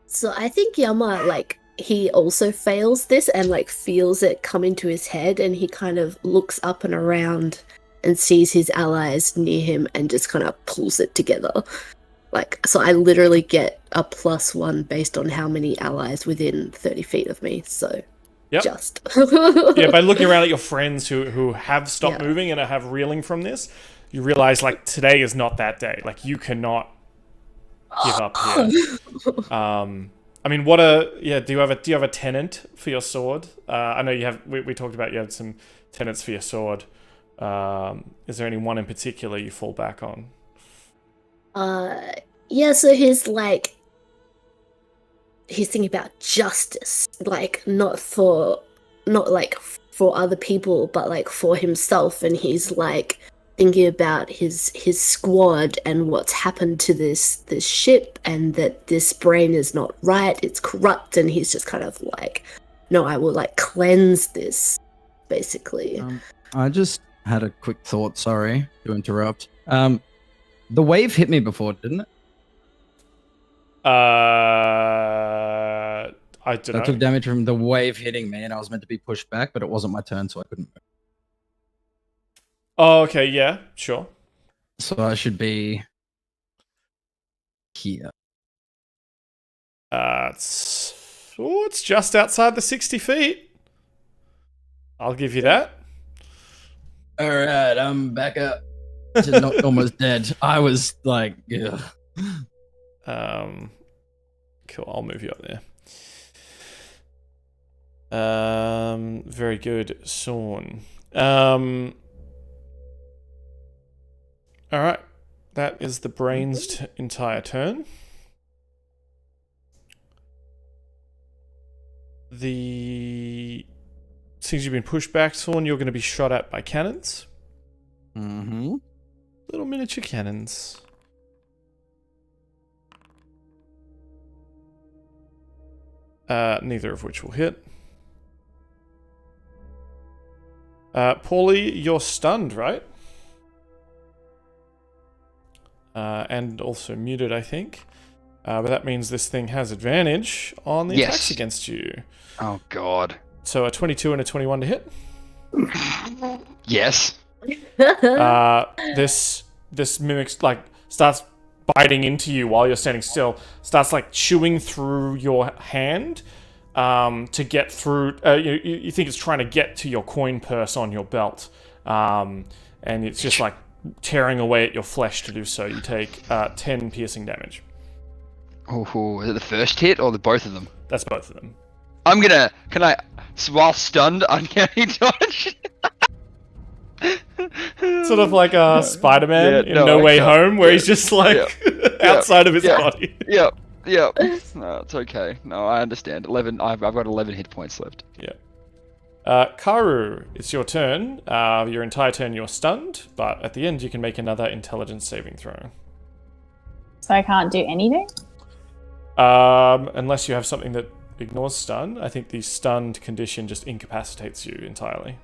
So I think Yama, like, he also fails this and, like, feels it come into his head, and he kind of looks up and around and sees his allies near him and just kind of pulls it together. Like, so I literally get a +1 based on how many allies within 30 feet of me, so Yep. just. Yeah, by looking around at your friends who have stopped Yeah. moving and have reeling from this, you realize like today is not that day. Like you cannot give up here. I mean, do you have a tenant for your sword? I know you have. We talked about you had some tenants for your sword. Is there any one in particular you fall back on? Yeah, so he's thinking about justice, like not like for other people, but like for himself, and he's like thinking about his squad and what's happened to this ship, and that this brain is not right, it's corrupt, and he's just kind of like, no, I will like cleanse this, basically. I just had a quick thought. Sorry to interrupt. The wave hit me before, didn't it? I don't know. I took damage from the wave hitting me, and I was meant to be pushed back, but it wasn't my turn, so I couldn't move. Oh, okay, yeah, sure. So I should be here. It's just outside the 60 feet. I'll give you that. All right, I'm back up. Just not almost dead. I was like, ugh. Cool. I'll move you up there. Very good, Sorn. All right, that is the brain's entire turn. Since you've been pushed back, Sorn, you're going to be shot at by cannons. Mm-hmm. Little miniature cannons. Neither of which will hit. Pauly, you're stunned, right? And also muted, I think. But that means this thing has advantage on the attacks against you. Oh, God. So a 22 and a 21 to hit. Yes. This mimics, like, starts biting into you while you're standing still. Starts, like, chewing through your hand to get through. You think it's trying to get to your coin purse on your belt. And it's just, like, tearing away at your flesh to do so. You take 10 piercing damage. Oh, is it the first hit or the both of them? That's both of them. While stunned, uncanny dodge? Sort of like Spider-Man in No Way Home, where he's just like outside of his body. Yep. No, it's okay. No, I understand. 11. I've got 11 hit points left. Yeah. Karu, it's your turn. Your entire turn you're stunned, but at the end you can make another intelligence saving throw. So I can't do anything? Unless you have something that ignores stun. I think the stunned condition just incapacitates you entirely.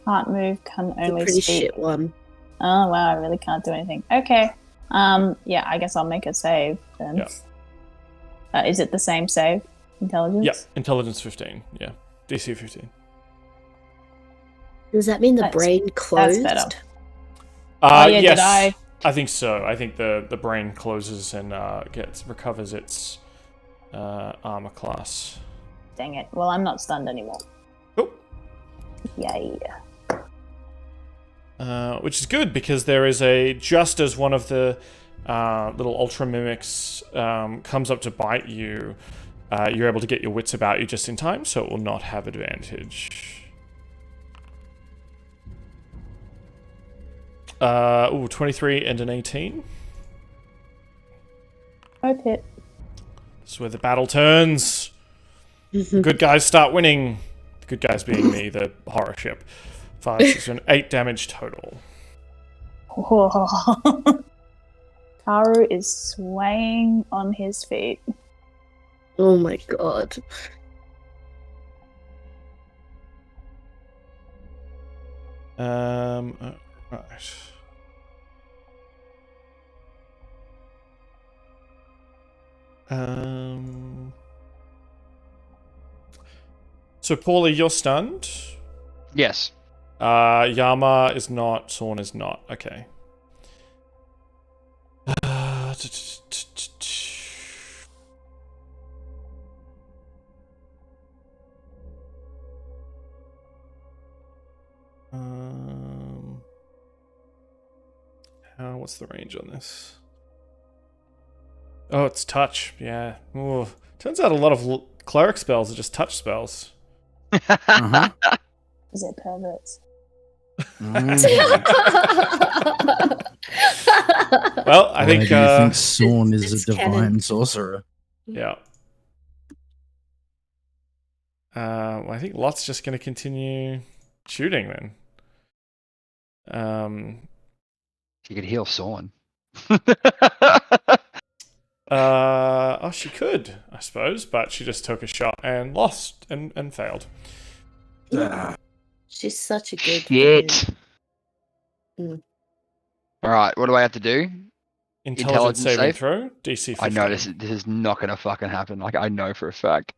Can't move, can only pretty speak. shit one. Oh wow, I really can't do anything. Okay. Yeah, I guess I'll make a save then. Yeah. Is it the same save? Intelligence? Yeah, intelligence 15. Yeah, DC 15. Does that mean the brain closed? That's better. Yes, did I think so. I think the brain closes and recovers its armor class. Dang it. Well, I'm not stunned anymore. Cool. Yay. Which is good because there is just as one of the little ultra mimics comes up to bite you, you're able to get your wits about you just in time, so it will not have advantage. 23 and an 18. Both hit. This is where the battle turns. The good guys start winning. The good guys being me, the horror ship. 5, 6, and 8 damage total. Whoa. Karu is swaying on his feet. Oh my god. Right. So Pauly, you're stunned. Yes. Yama is not. Sorn is not. Okay. What's the range on this? Oh, it's touch. Yeah. Ooh. Turns out a lot of cleric spells are just touch spells. Uh-huh. Is it perverts? Well, I think. Do you think Sorn is It's a divine canon. sorcerer? Yeah. Well, I think Lot's just going to continue shooting then. She could heal Sorn. Oh, she could, I suppose, but she just took a shot and lost and failed. She's such a good. Shit. Mm. All right, what do I have to do? Intelligence saving save? throw, DC 15. I know this is not going to fucking happen. Like, I know for a fact.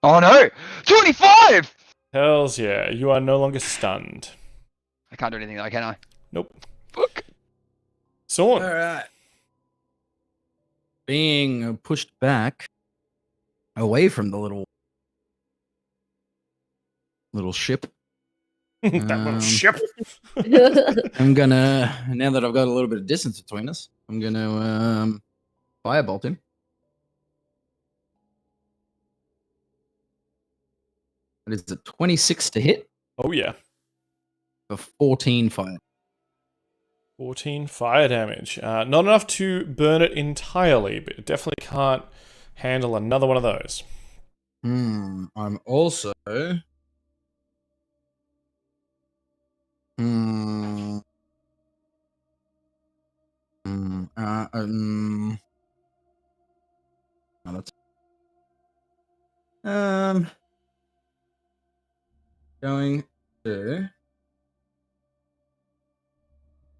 Oh no! 25! Hells yeah, you are no longer stunned. I can't do anything though, can I? Nope. Fuck. Sorn. Alright. Being pushed back away from the little ship. That little ship. I'm gonna, now that I've got a little bit of distance between us, I'm gonna firebolt him. What is it? 26 to hit Oh yeah. for 14 fire. 14 fire damage. Not enough to burn it entirely, but it definitely can't handle another one of those. I'm also no, that's going to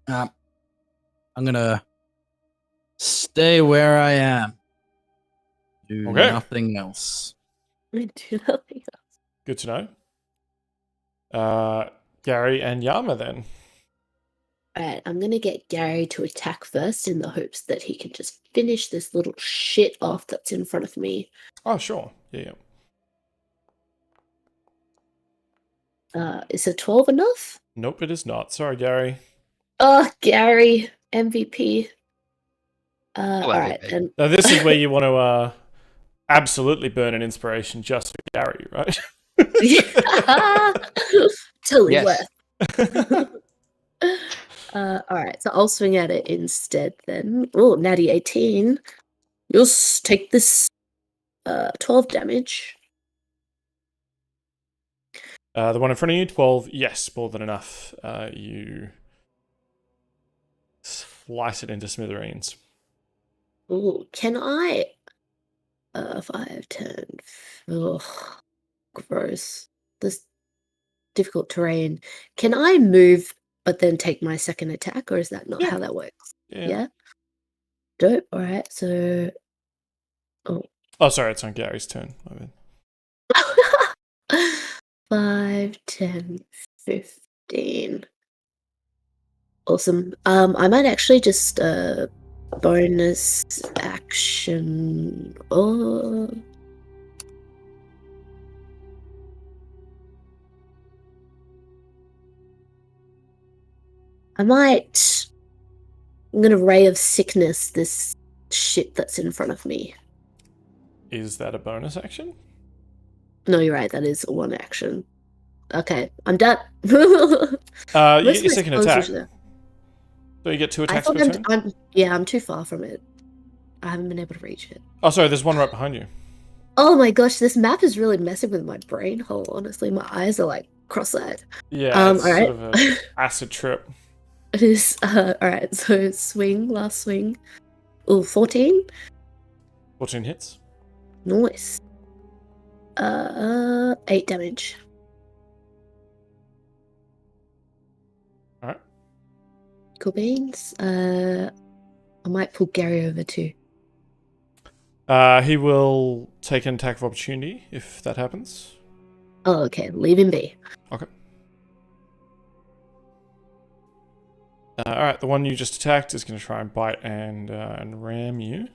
I'm gonna stay where I am. Do Okay. nothing else. I do nothing else. Good to know. Gary and Yama then. Alright, I'm gonna get Gary to attack first in the hopes that he can just finish this little shit off that's in front of me. Oh, sure. Yeah. Is a 12 enough? Nope, it is not. Sorry, Gary. Oh, Gary, MVP. Oh, Alright, MVP. then. Now, this is where you want to absolutely burn an inspiration just for Gary, right? Totally Yes. worth. Alright, so I'll swing at it instead then. Oh, natty 18. You'll take this 12 damage. The one in front of you, 12. Yes, more than enough. You slice it into smithereens. Oh, can I? 5, 10. Ugh, gross. This difficult terrain. Can I move but then take my second attack, or is that not how that works? Yeah. Dope. All right. So. Oh, sorry, it's on Gary's turn. My bad. 5, 10, 15. Awesome. I might actually just bonus action. Oh. I'm gonna ray of sickness this shit that's in front of me. Is that a bonus action? No, you're right. That is one action. Okay, I'm done. You Most get of your my second spells attack. usually- So you get 2 I attacks thought per turn? I'm too far from it. I haven't been able to reach it. Oh, sorry, there's one right behind you. Oh my gosh, this map is really messing with my brain hole. Honestly, my eyes are like cross-eyed. Yeah, it's alright. sort of an acid trip. It is alright. So swing, last swing. Oh, 14. 14 hits. Nice. 8 damage. Alright. Cool beans. I might pull Gary over too. He will take an attack of opportunity if that happens. Oh, okay. Leave him be. Okay. Alright, the one you just attacked is going to try and bite and ram you.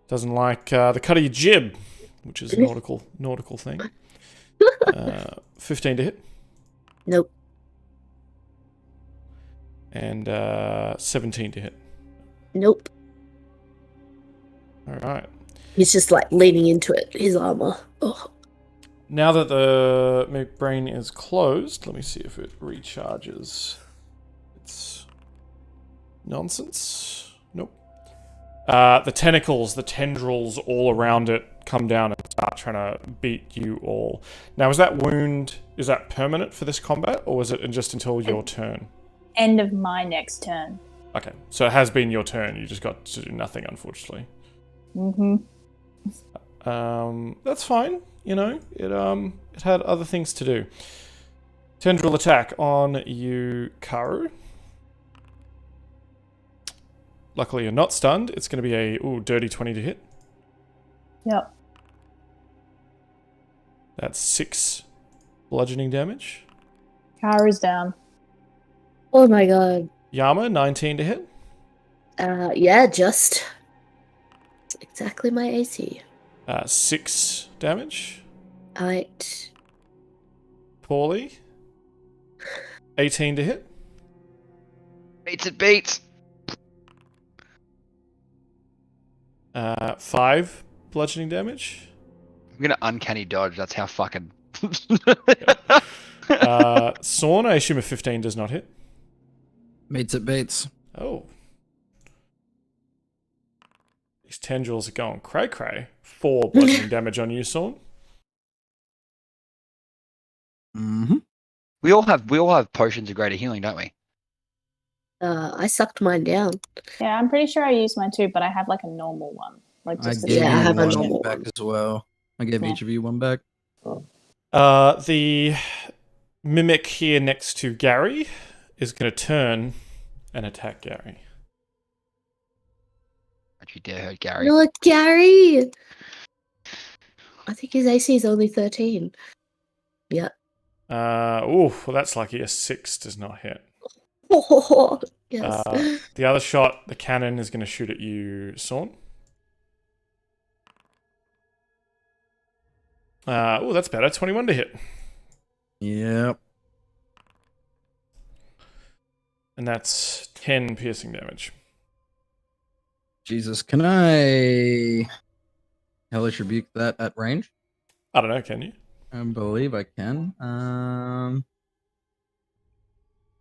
Doesn't like the cut of your jib, which is a nautical thing. 15 to hit. Nope. And 17 to hit. Nope. All right. He's just like leaning into it, his armor. Oh. Now that the McBrain is closed, let me see if it recharges. It's nonsense. Nope. The tentacles, the tendrils all around it come down and start trying to beat you all. Now, is that wound, is that permanent for this combat, or was it just until your turn? End of my next turn. Okay, so it has been your turn. You just got to do nothing, unfortunately. Mm-hmm. That's fine. You know, it had other things to do. Tendril attack on you, Karu. Luckily, you're not stunned. It's going to be a dirty 20 to hit. Yep. That's 6 bludgeoning damage. Karu's down. Oh my god. Yama, 19 to hit. Yeah, just exactly my AC. 6 damage. Alright. Pauly, 18 to hit. Beats it beats. 5 bludgeoning damage. I'm gonna uncanny dodge. That's how fucking. Sorn, I assume a 15 does not hit. Meets it beats. Oh. These tendrils are going cray-cray. 4 bludgeoning damage on you, Sorn. Mm-hmm. We all have potions of greater healing, don't we? I sucked mine down. Yeah, I'm pretty sure I used mine too, but I have like a normal one. Like I just gave Yeah, I you have a one normal back one. as well. I gave Yeah. each of you one back. The mimic here next to Gary is going to turn and attack Gary. Don't you dare hurt Gary. Not Gary! I think his AC is only 13. Yeah. Well, that's lucky. A 6 does not hit. Oh, yes. The other shot, the cannon is going to shoot at you, Sorn. That's better. 21 to hit. Yep. And that's 10 piercing damage. Jesus, can I Hellish Rebuke that at range? I don't know, can you? I believe I can.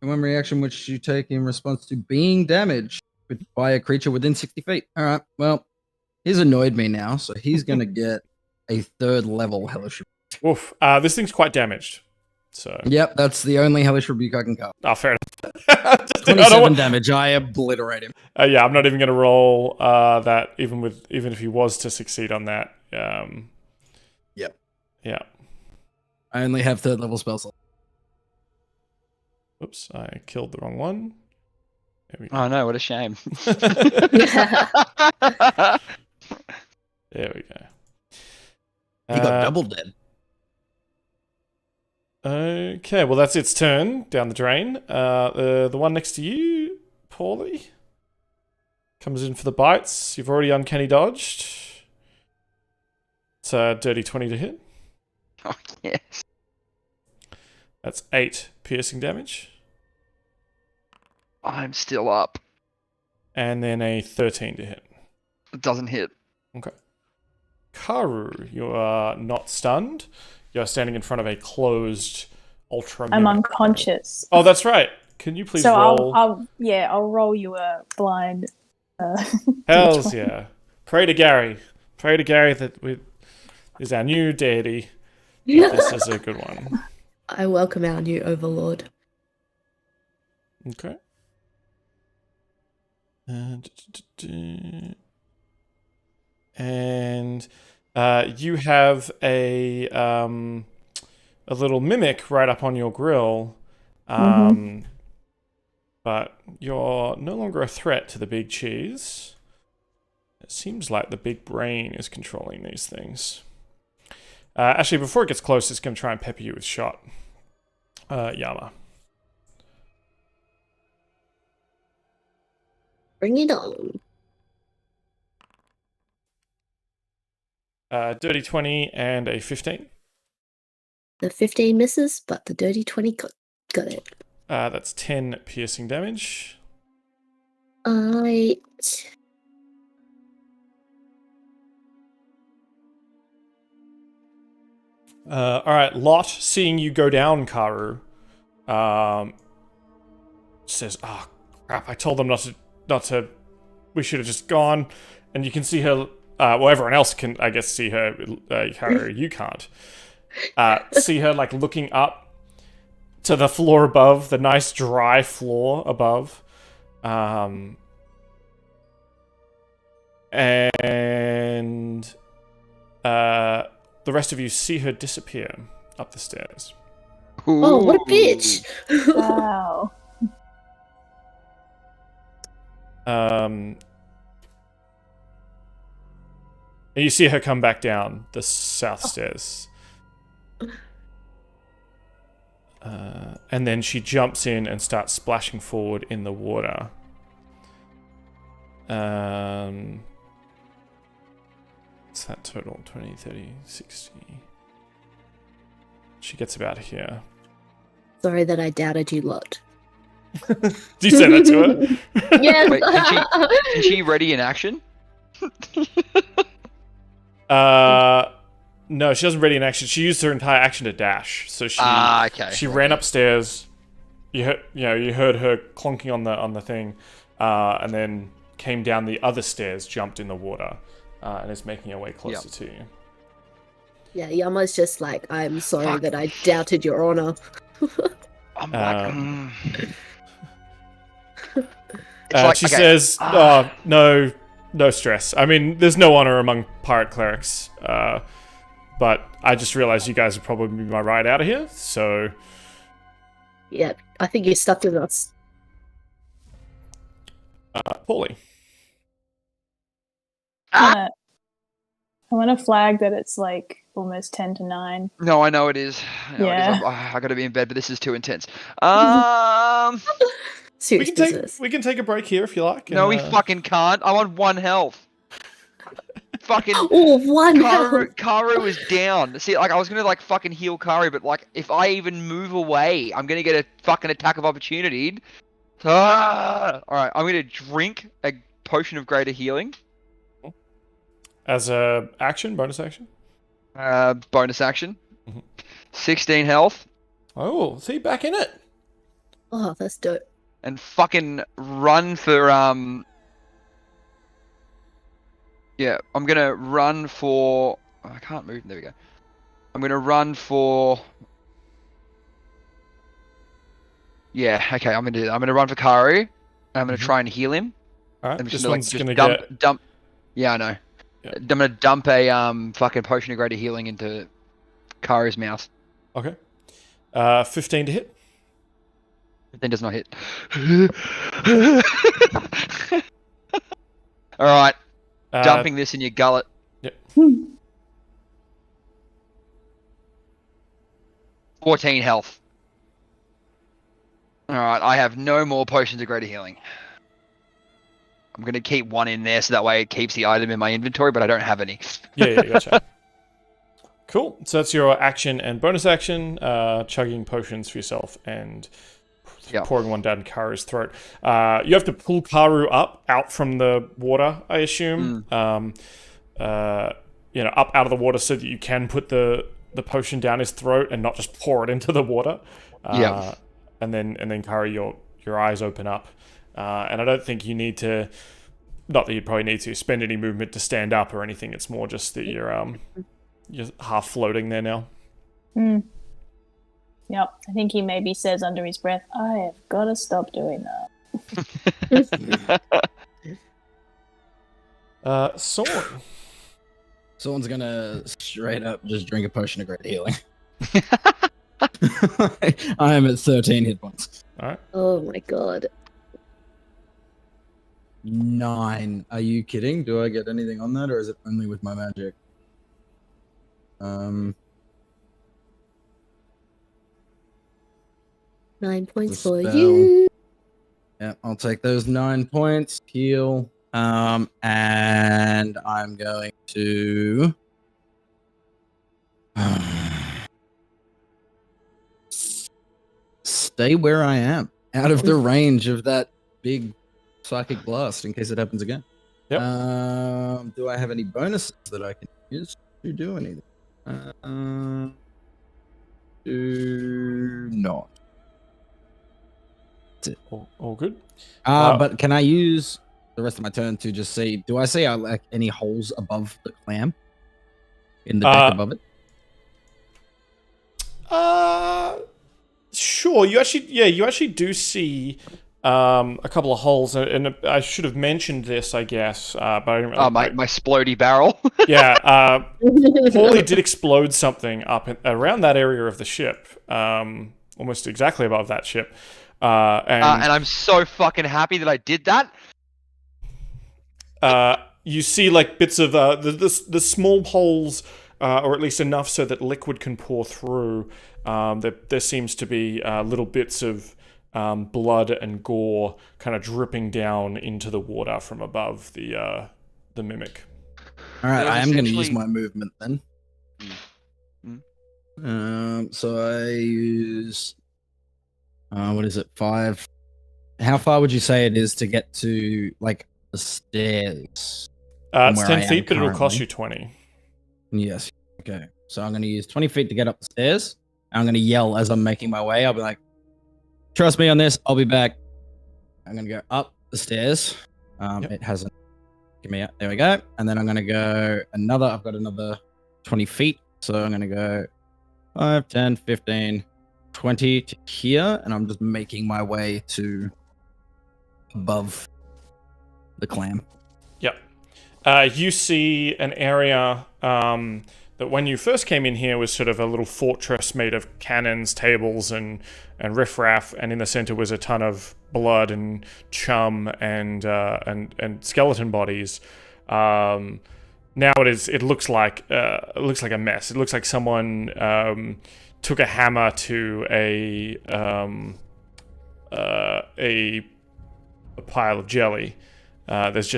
One reaction which you take in response to being damaged by a creature within 60 feet. All right. Well, he's annoyed me now, so he's going to get a 3rd level Hellish Rebuke. Oof. This thing's quite damaged. So. Yep, that's the only Hellish Rebuke I can cover. Oh, fair enough. I don't 27 want- damage. I obliterate him. Yeah, I'm not even going to roll that, even if he was to succeed on that. Yep. Yeah. I only have 3rd level spells. Oops, I killed the wrong one. There we go. Oh no, what a shame. There we go. He got double dead. Okay, well that's its turn down the drain. The one next to you, Pauly, comes in for the bites. You've already uncanny dodged. It's a dirty 20 to hit. Oh yes. That's 8 piercing damage. I'm still up. And then a 13 to hit. It doesn't hit. Okay. Karu, you are not stunned. You're standing in front of a closed ultra. I'm unconscious. Oh, that's right. Can you please So roll? I'll roll you a blind. Hells yeah. Pray to Gary. Pray to Gary that is our new deity. This is a good one. I welcome our new overlord. Okay. And you have a little mimic right up on your grill, but you're no longer a threat to the big cheese. It seems like the big brain is controlling these things. Actually, before it gets close, it's going to try and pepper you with shot. Yama. Bring it on. Dirty 20 and a 15. The 15 misses, but the dirty 20 got it. That's 10 piercing damage. Alright. All right, Lot, seeing you go down, Karu, says, "Oh crap! I told them not to. We should have just gone." And you can see her. Well, everyone else can, I guess, see her. Karu, you can't. See her like looking up to the floor above, the nice dry floor above, and the rest of you see her disappear up the stairs. Oh, what a bitch! Wow. And you see her come back down the south stairs. And then she jumps in and starts splashing forward in the water. What's that total? 20, 30, 60. She gets about here. Sorry that I doubted you lot. Do you say that to her? Yes. Wait, can she ready in action? No, she doesn't ready in action. She used her entire action to dash. So she okay. she ran upstairs. You heard her clonking on the thing, and then came down the other stairs, jumped in the water, and is making her way closer to you. Yeah, Yama's just like, I'm sorry Fuck. that I doubted your honor. I'm like, She okay. says, "Oh, no stress. I mean, there's no honor among pirate clerics, but I just realized you guys would probably be my ride out of here, so..." Yeah, I think you're stuck with us. Pauly. I want to flag that it's like almost 10 to 9. no, I know it is. Yeah. I gotta be in bed, but this is too intense. Serious business. We can take a break here if you like. No, and, we fucking can't. I'm on 1 health. Fucking Oh, one health. Karu is down. See, like I was gonna like fucking heal Karu, but like if I even move away, I'm gonna get a fucking attack of opportunity. All right, I'm gonna drink a potion of greater healing. As a action, bonus action. Bonus action. Mhm. 16 health. Oh, see, back in it. Oh, that's dope. And fucking run for yeah, I'm gonna run for I can't move, there we go. I'm gonna run for yeah, okay, I'm gonna run for Karu. And I'm gonna try and heal him. Alright, I'm this gonna, one's just gonna dump get... yeah, I know. Yeah. I'm gonna dump a fucking potion of greater healing into Karu's mouth. Okay. 15 to hit. Then does not hit. Alright. Dumping this in your gullet. Yep. 14 health. Alright, I have no more potions of greater healing. I'm gonna keep one in there so that way it keeps the item in my inventory, but I don't have any. Yeah, gotcha. Cool. So that's your action and bonus action. Chugging potions for yourself and pouring one down Karu's throat. You have to pull Karu out from the water, I assume. Up out of the water so that you can put the potion down his throat and not just pour it into the water. And then Karu, your eyes open up. And I don't think you need to, not that you probably need to spend any movement to stand up or anything. It's more just that you're half floating there now. Yep. I think he maybe says under his breath, I have got to stop doing that. Sorn. Someone's gonna straight up just drink a potion of great healing. I am at 13 hit points. Alright. Oh my god. 9. Are you kidding? Do I get anything on that, or is it only with my magic? 9 points The for spell. you. Yeah, I'll take those 9 points. Heal. And I'm going to stay where I am, out of the range of that big psychic blast in case it happens again. Yep. Do I have any bonuses that I can use to do anything? Do not. That's it. All good. But can I use the rest of my turn to just see? Do I see like any holes above the clam in the deck above it? Sure. You actually do see a couple of holes, and I should have mentioned this, I guess, but I didn't really. My splody barrel. Yeah. Pauly did explode something up around that area of the ship, almost exactly above that ship, and I'm so fucking happy that I did that. you see like bits of the small holes, or at least enough so that liquid can pour through. There seems to be little bits of blood and gore kind of dripping down into the water from above the mimic. All right, I am going to use essentially- my movement then. So I use what is it? 5. How far would you say it is to get to like the stairs? It's where 10 I am feet, but it'll cost currently. you 20. Yes. Okay. So I'm going to use 20 feet to get up the stairs. I'm going to yell as I'm making my way. I'll be like, "Trust me on this. I'll be back." I'm going to go up the stairs. Yep. It hasn't. Give me out. There we go. And then I'm going to go another. I've got another 20 feet. So I'm going to go 5, 10, 15, 20 to here. And I'm just making my way to above the clam. Yep. You see an area that when you first came in here was sort of a little fortress made of cannons, tables, and riffraff, and in the center was a ton of blood and chum and skeleton bodies. Now it looks like a mess. It looks like someone took a hammer to a pile of jelly. There's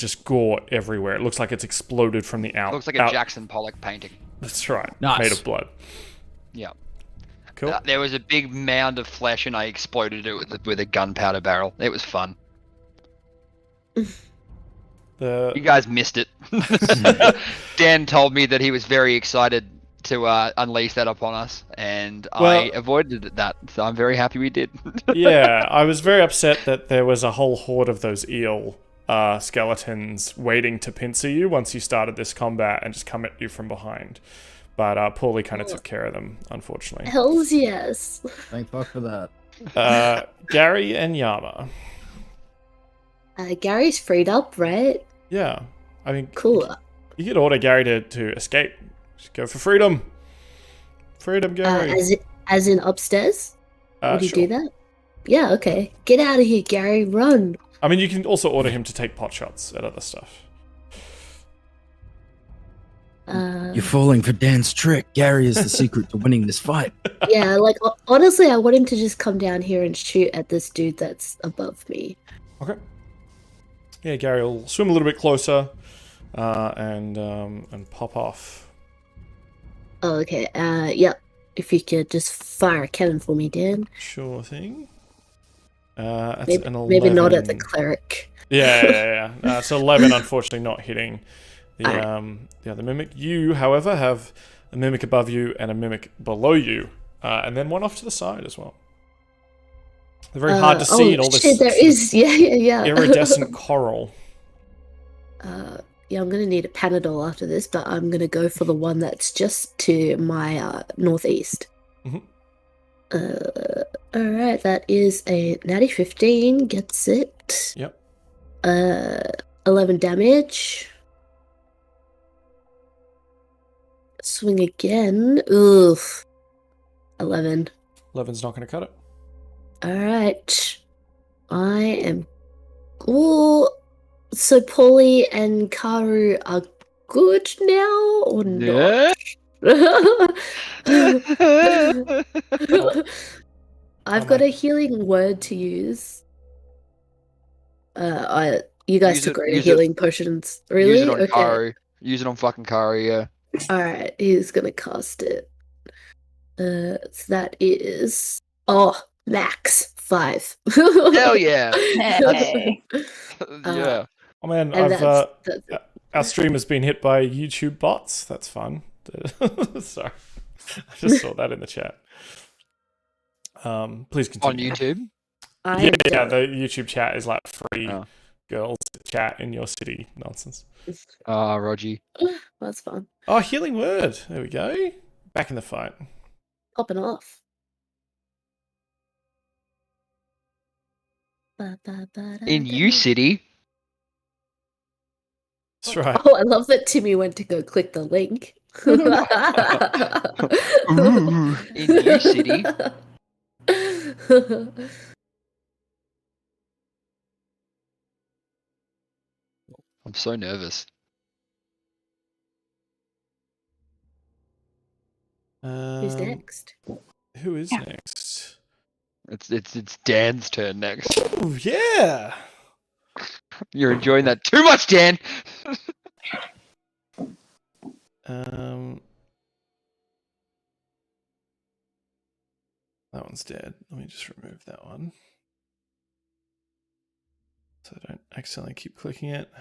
just gore everywhere. It looks like it's exploded from the out. Looks like a Jackson Pollock painting. That's right. Nice. Made of blood. Yeah. Cool. There was a big mound of flesh, and I exploded it with a gunpowder barrel. It was fun. You guys missed it. Dan told me that he was very excited to unleash that upon us, and I avoided that, so I'm very happy we did. Yeah, I was very upset that there was a whole horde of those eel skeletons waiting to pincer you once you started this combat and just come at you from behind. But Pauly kind of took care of them, unfortunately. Hells yes. Thank fuck for that. Gary and Yama. Gary's freed up, right? Yeah, I mean, Cool. you could order Gary to escape. Just go for freedom. Freedom, Gary. As in upstairs? Would you Sure. do that? Yeah, okay. Get out of here, Gary. Run. I mean, you can also order him to take pot shots at other stuff. You're falling for Dan's trick. Gary is the secret to winning this fight. Yeah, like honestly, I want him to just come down here and shoot at this dude that's above me. Okay. Yeah, Gary will swim a little bit closer and pop off. Oh, okay. Yeah. If you could just fire a cannon for me, Dan. Sure thing. That's Maybe, an 11. maybe not at the cleric. Yeah. So 11, unfortunately, not hitting the other mimic. You, however, have a mimic above you and a mimic below you, and then one off to the side as well. They're very hard to see in all this shit, there sort of is. Yeah. iridescent coral. Yeah, I'm gonna need a Panadol after this, but I'm gonna go for the one that's just to my northeast. Mhm. Alright, that is a natty 15, gets it. Yep. 11 damage. Swing again. Oof. 11. 11's not going to cut it. Alright. I am. Ooh. So Pauly and Karu are good now or not? I've got a healing word to use. You guys Use took it- great use healing potions. Really? Use it on Okay. Karu. Use it on fucking Karu, yeah. Alright, he's gonna cast it. So that is. Oh, Max 5. Hell yeah. Hey. Yeah. Oh man, And I've that's our stream has been hit by YouTube bots. That's fun. Sorry, I just saw that in the chat. Please On continue. YouTube. I Yeah, don't. the YouTube chat is like free Oh. girls chat in your city nonsense. Rogie. That's fun. Oh, healing word. There we go. Back in the fight. Popping off. In U City. That's right. Oh, I love that Timmy went to go click the link. Ooh, in U City. I'm so nervous. Who's next? Who is Yeah. next? It's Dan's turn next. Oh yeah. You're enjoying that too much, Dan. That one's dead. Let me just remove that one, so I don't accidentally keep clicking it.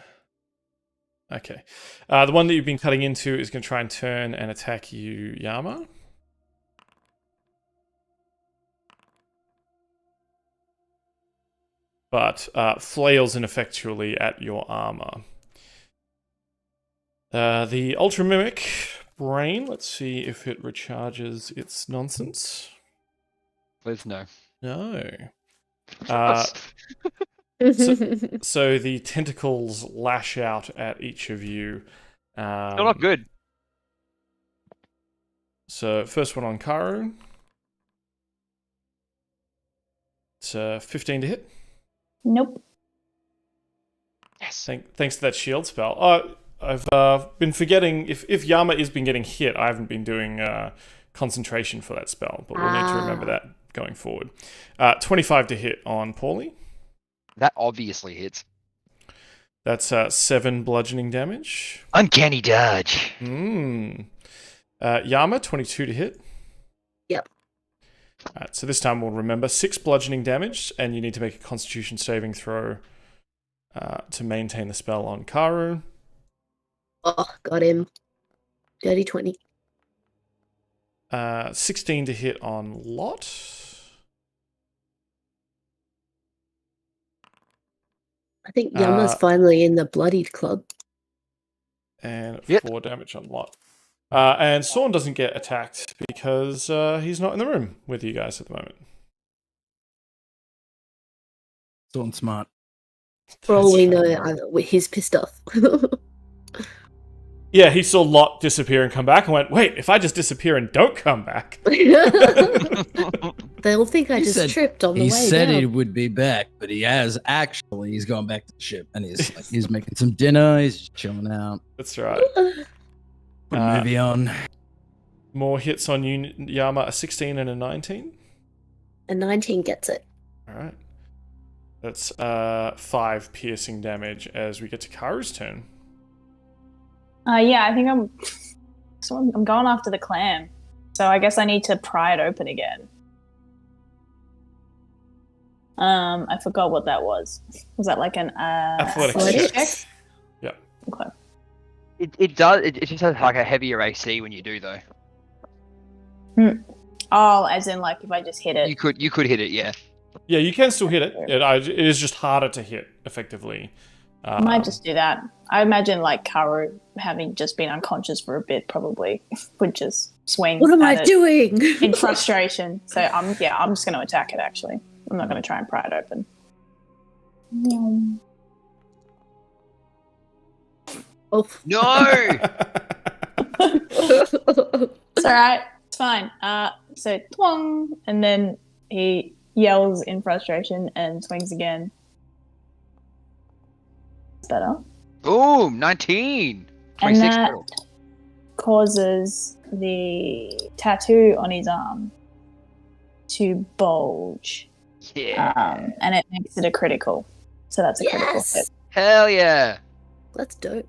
Okay. The one that you've been cutting into is going to try and turn and attack you, Yama. But flails ineffectually at your armor. The Ultra Mimic Brain, let's see if it recharges its nonsense. Please no. No. So the tentacles lash out at each of you. Still not good. So first one on Karu. It's 15 to hit. Nope. Yes. Thanks to that shield spell. I've been forgetting, if Yama has been getting hit, I haven't been doing concentration for that spell, but we'll need to remember that going forward. 25 to hit on Pauly. That obviously hits. That's 7 bludgeoning damage. Uncanny dodge. Yama, 22 to hit. Yep. Alright, so this time we'll remember 6 bludgeoning damage, and you need to make a Constitution saving throw to maintain the spell on Karu. Oh, got him. Dirty 20. 16 to hit on Lot. I think Yama's finally in the bloodied club. And Yep. 4 damage on Lot. And Sorn doesn't get attacked because he's not in the room with you guys at the moment. Sorn smart. For all we That's know, right. he's pissed off. Yeah, he saw Lot disappear and come back and went, wait, if I just disappear and don't come back. They'll think I He just said- tripped on the He way said down. he would be back, but he has actually. He's going back to the ship, and he's making some dinner. He's just chilling out. That's right. Put a movie on. More hits on you, Yama, a 16 and a 19. A 19 gets it. All right. That's 5 piercing damage as we get to Karu's turn. Yeah, I think I'm going after the clam. So I guess I need to pry it open again. I forgot what that was. Was that like an Athletics check. Yep. Okay. It does. It just has like a heavier AC when you do though. Oh, as in like if I just hit it. You could hit it, yeah. Yeah, you can still hit it. It is just harder to hit effectively. I might just do that. I imagine like Karu, having just been unconscious for a bit, probably would just swing. What am I at it doing? in frustration. So I'm just going to attack it. Actually, I'm not going to try and pry it open. Oh. No. It's all right. It's fine. So twang, and then he yells in frustration and swings again. It's better. Ooh, 19. And 26 that total. causes the tattoo on his arm to bulge. Yeah. And it makes it a critical. So that's a critical hit. Yes! Hell yeah. That's dope.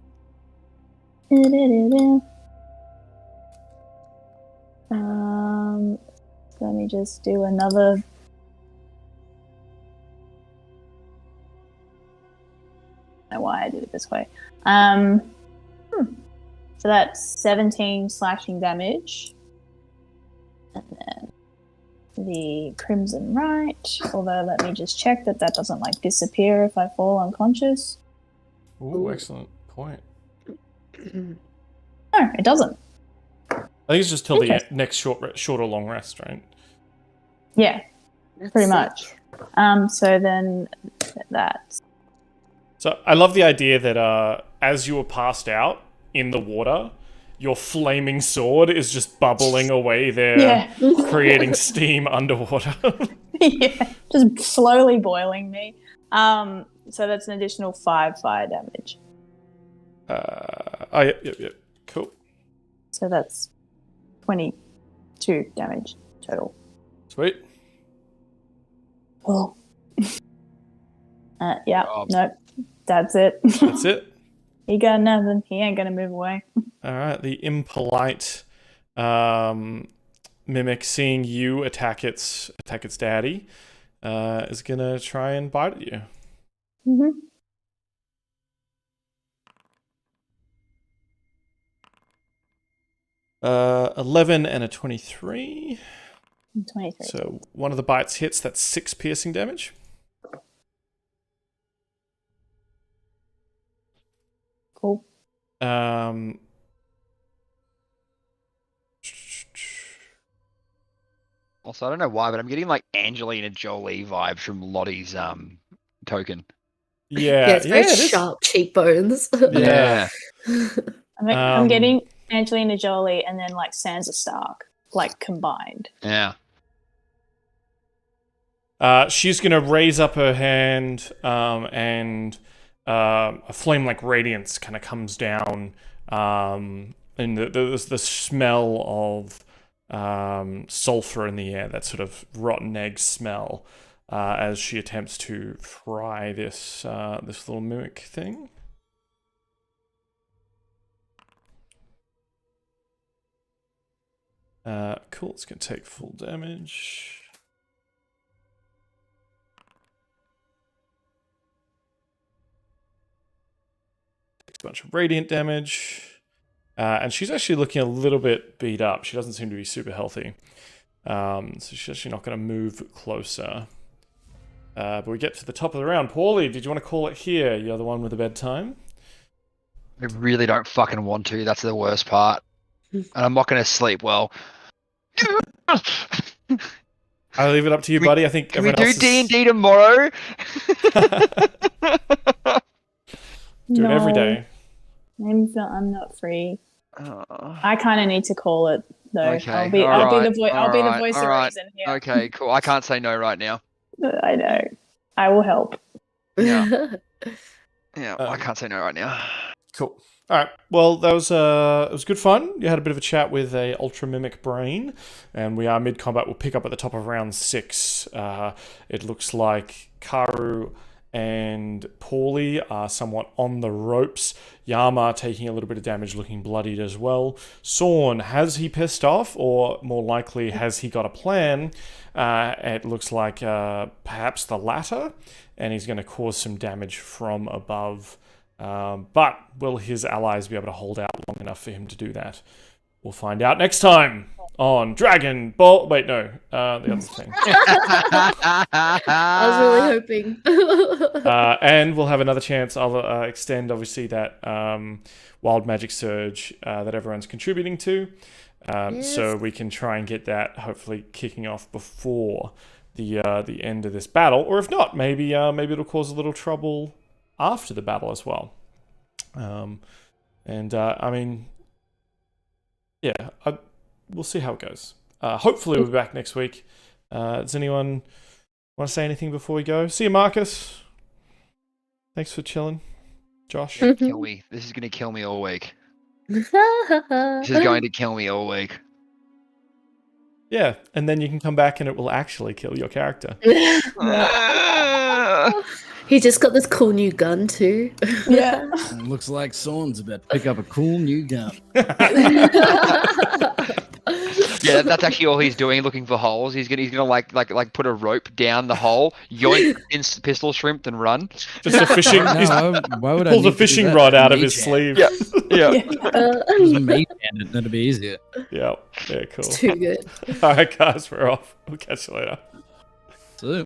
Let me just do another know why I did it this way. So that's 17 slashing damage. And then the Crimson Right. Although, let me just check that doesn't, like, disappear if I fall unconscious. Ooh, excellent point. No, it doesn't. I think it's just till the next short or long rest, right? Yeah, pretty much. So then that's... So I love the idea that as you were passed out in the water, your flaming sword is just bubbling away there, creating steam underwater. Yeah, just slowly boiling me. So that's an additional 5 fire damage. Yep. Cool. So that's 22 damage total. Sweet. Well, nope, that's it. That's it. He got nothing. He ain't gonna move away. All right. The impolite mimic, seeing you attack its daddy, is gonna try and bite at you. Mm-hmm. Uh, 11 and a 23. 23. So one of the bites hits. That's 6 piercing damage. Cool. Also, I don't know why, but I'm getting like Angelina Jolie vibes from Lottie's token. Yeah, it's very sharp cheekbones. Yeah. I'm getting Angelina Jolie and then like Sansa Stark, like combined. Yeah. She's gonna raise up her hand, and a flame-like radiance kind of comes down, and there's the smell of sulfur in the air, that sort of rotten egg smell, as she attempts to fry this little mimic thing. Cool. It's gonna take full damage. Takes a bunch of radiant damage. And she's actually looking a little bit beat up. She doesn't seem to be super healthy. So she's actually not going to move closer. But we get to the top of the round. Pauly, did you want to call it here? You're the one with the bedtime. I really don't fucking want to. That's the worst part. And I'm not going to sleep well. I'll leave it up to you, buddy. I think Can we everyone do else D&D tomorrow? do it every day. I'm not free. I kind of need to call it though. Okay, I'll be the voice of reason here. Okay, cool. I can't say no right now. I know. I will help. Yeah. Yeah, I can't say no right now. Cool. All right. Well, that was it was good fun. You had a bit of a chat with a ultra mimic brain, and we are mid combat. We'll pick up at the top of round 6. It looks like Karu and Pauly are somewhat on the ropes. Yama taking a little bit of damage, looking bloodied as well. Sorn, has he pissed off, or more likely, has he got a plan? It looks like perhaps the latter, and he's going to cause some damage from above. But will his allies be able to hold out long enough for him to do that? We'll find out next time on Dragon Ball. Wait, no, the other thing. I was really hoping. And we'll have another chance. I'll extend, obviously, that Wild Magic Surge that everyone's contributing to. Yes. So we can try and get that hopefully kicking off before the end of this battle. Or if not, maybe it'll cause a little trouble after the battle as well. I mean, yeah, we'll see how it goes. Hopefully we'll be back next week. Does anyone want to say anything before we go? See you, Marcus. Thanks for chilling. Josh? Kill me. This is going to kill me all week. This is going to kill me all week. Yeah, and then you can come back and it will actually kill your character. He just got this cool new gun too. Yeah. Looks like Sorn's about to pick up a cool new gun. Yeah, that's actually all he's doing, looking for holes. He's gonna like put a rope down the hole, yoink in pistol shrimp, and run. Just a fishing. No, He's why would I pulls need a to do fishing that? rod out of Mage his hand. sleeve. Yeah, yeah. Just mage hand it, that'd be easier. Yeah. Yeah. Cool. It's too good. All right, guys, we're off. We'll catch you later.